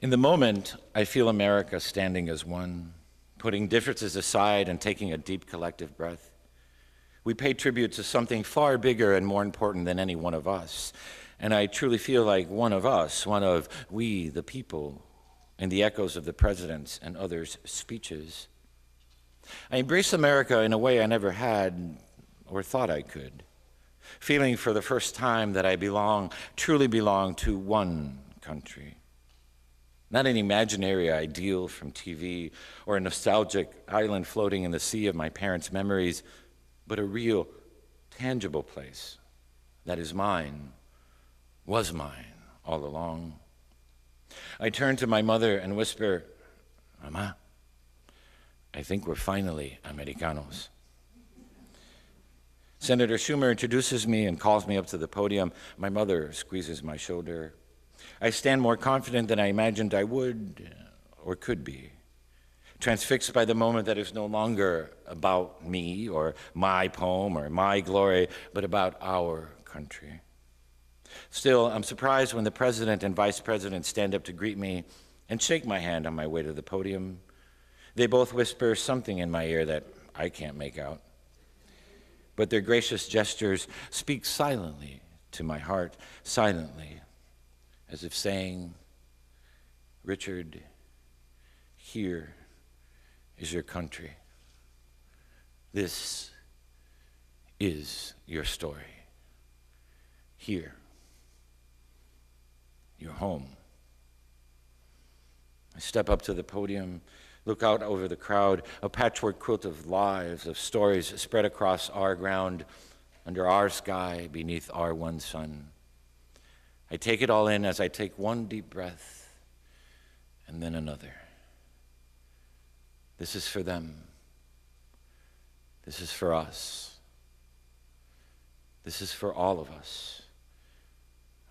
In the moment, I feel America standing as one, putting differences aside and taking a deep collective breath. We pay tribute to something far bigger and more important than any one of us. And I truly feel like one of us, one of we, the people, in the echoes of the president's and others' speeches. I embrace America in a way I never had or thought I could, feeling for the first time that I truly belong to one country. Not an imaginary ideal from TV or a nostalgic island floating in the sea of my parents' memories, but a real, tangible place that is mine, was mine all along. I turn to my mother and whisper, Mama, I think we're finally Americanos. Senator Schumer introduces me and calls me up to the podium. My mother squeezes my shoulder. I stand more confident than I imagined I would or could be, transfixed by the moment that is no longer about me or my poem or my glory, but about our country. Still, I'm surprised when the president and vice president stand up to greet me and shake my hand on my way to the podium. They both whisper something in my ear that I can't make out. But their gracious gestures speak silently to my heart, silently, as if saying, Richard, here is your country. This is your story. Here, your home. I step up to the podium, look out over the crowd, a patchwork quilt of lives, of stories spread across our ground, under our sky, beneath our one sun. I take it all in as I take one deep breath and then another. This is for them. This is for us. This is for all of us.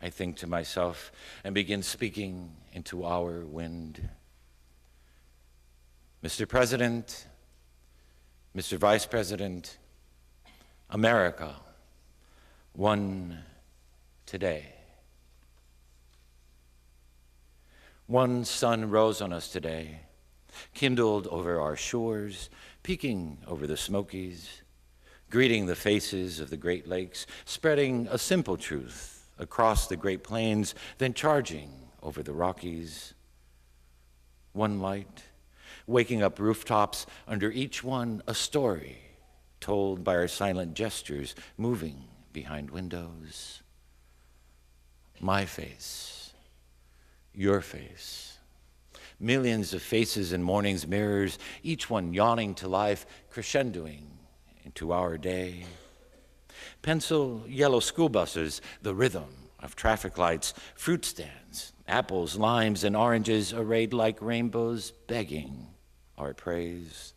I think to myself and begin speaking into our wind. Mr. President, Mr. Vice President, America, one today. One sun rose on us today, kindled over our shores, peeking over the Smokies, greeting the faces of the Great Lakes, spreading a simple truth across the Great Plains, then charging over the Rockies. One light, waking up rooftops, under each one a story told by our silent gestures, moving behind windows. My face, your face, millions of faces in morning's mirrors, each one yawning to life, crescendoing into our day. Pencil yellow school buses, the rhythm of traffic lights, fruit stands, apples, limes, and oranges arrayed like rainbows, begging our praise.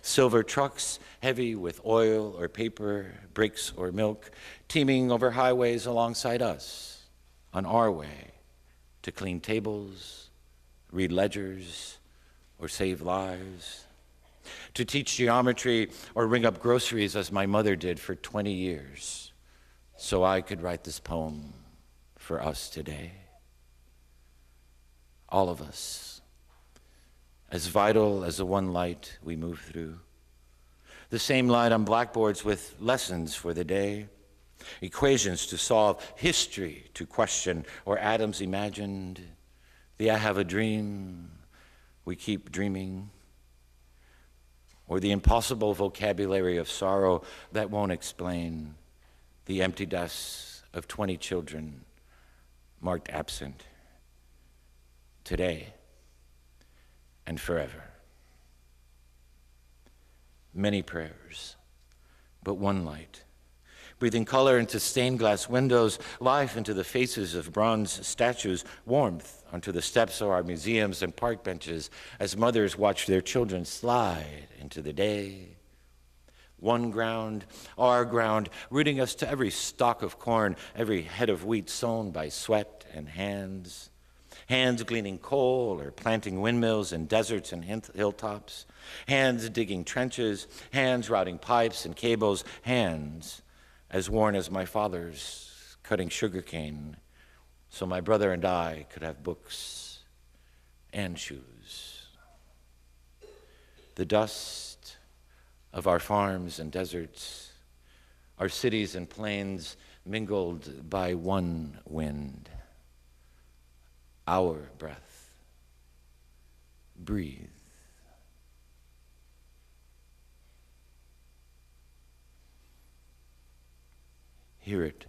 Silver trucks, heavy with oil or paper, bricks or milk, teeming over highways alongside us, on our way to clean tables, read ledgers, or save lives. To teach geometry or ring up groceries as my mother did for 20 years, so I could write this poem for us today. All of us, as vital as the one light we move through. The same light on blackboards with lessons for the day, equations to solve, history to question, or atoms imagined. The I have a dream, we keep dreaming. Or the impossible vocabulary of sorrow that won't explain the empty desks of 20 children marked absent today and forever. Many prayers, but one light, breathing color into stained glass windows, life into the faces of bronze statues, warmth onto the steps of our museums and park benches as mothers watch their children slide into the day. One ground, our ground, rooting us to every stalk of corn, every head of wheat sown by sweat and hands. Hands gleaning coal or planting windmills in deserts and hilltops. Hands digging trenches, hands routing pipes and cables, hands as worn as my father's cutting sugarcane so my brother and I could have books and shoes. The dust of our farms and deserts, our cities and plains mingled by one wind. Our breath. Breathe. Hear it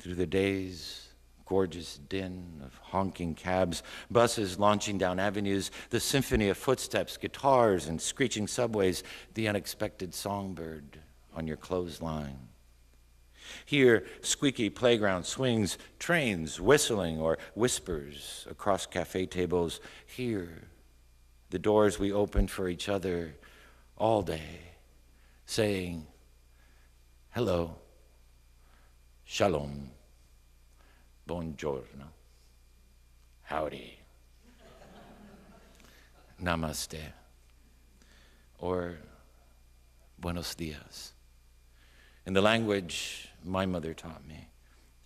through the day's gorgeous din of honking cabs, buses launching down avenues, the symphony of footsteps, guitars, and screeching subways, the unexpected songbird on your clothesline. Hear squeaky playground swings, trains whistling or whispers across cafe tables. Hear the doors we open for each other all day, saying, hello, shalom, buongiorno, howdy, namaste, or buenos dias. In the language my mother taught me,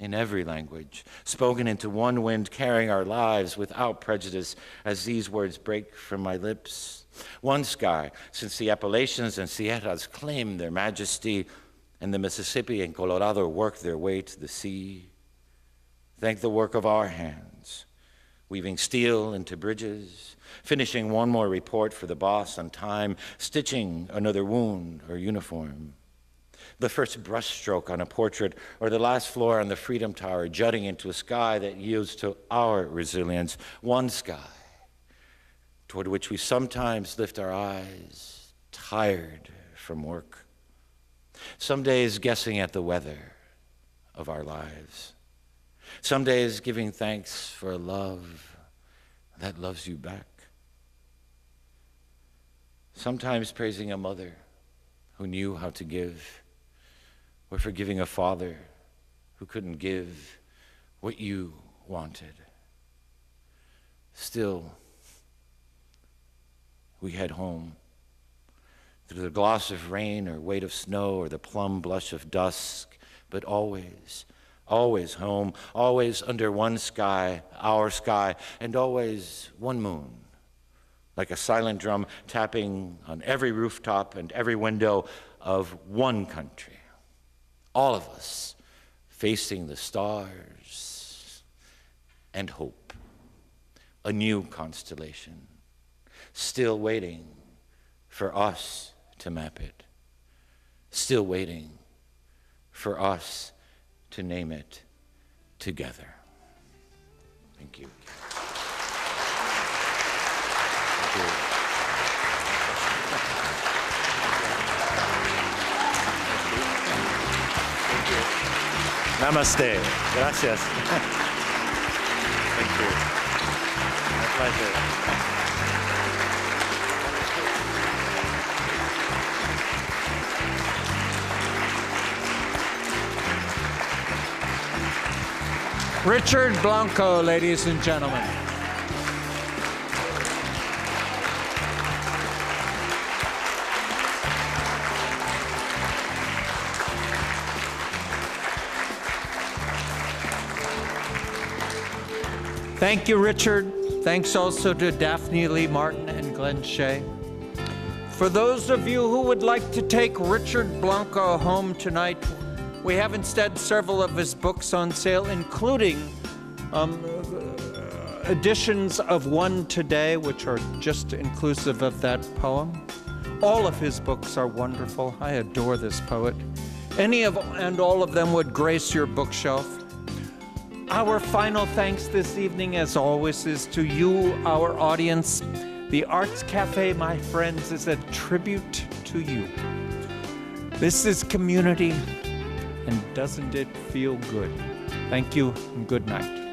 in every language, spoken into one wind, carrying our lives without prejudice as these words break from my lips. One sky, since the Appalachians and Sierras claim their majesty, and the Mississippi and Colorado work their way to the sea. Thank the work of our hands, weaving steel into bridges, finishing one more report for the boss on time, stitching another wound or uniform. The first brushstroke on a portrait, or the last floor on the Freedom Tower, jutting into a sky that yields to our resilience. One sky toward which we sometimes lift our eyes, tired from work. Some days guessing at the weather of our lives. Some days giving thanks for a love that loves you back. Sometimes praising a mother who knew how to give or forgiving a father who couldn't give what you wanted. Still, we head home through the gloss of rain or weight of snow or the plum blush of dusk, but always, always home, always under one sky, our sky, and always one moon, like a silent drum tapping on every rooftop and every window of one country. All of us facing the stars and hope, a new constellation, still waiting for us to map it, still waiting for us to name it together. Thank you. Thank you. Namaste. Gracias. Thank you. My pleasure. Richard Blanco, ladies and gentlemen. Thank you, Richard. Thanks also to Daphne Lee Martin and Glenn Shea. For those of you who would like to take Richard Blanco home tonight, we have instead several of his books on sale, including editions of One Today, which are just inclusive of that poem. All of his books are wonderful. I adore this poet. Any of and all of them would grace your bookshelf. Our final thanks this evening, as always, is to you, our audience. The Arts Café, my friends, is a tribute to you. This is community, and doesn't it feel good? Thank you, and good night.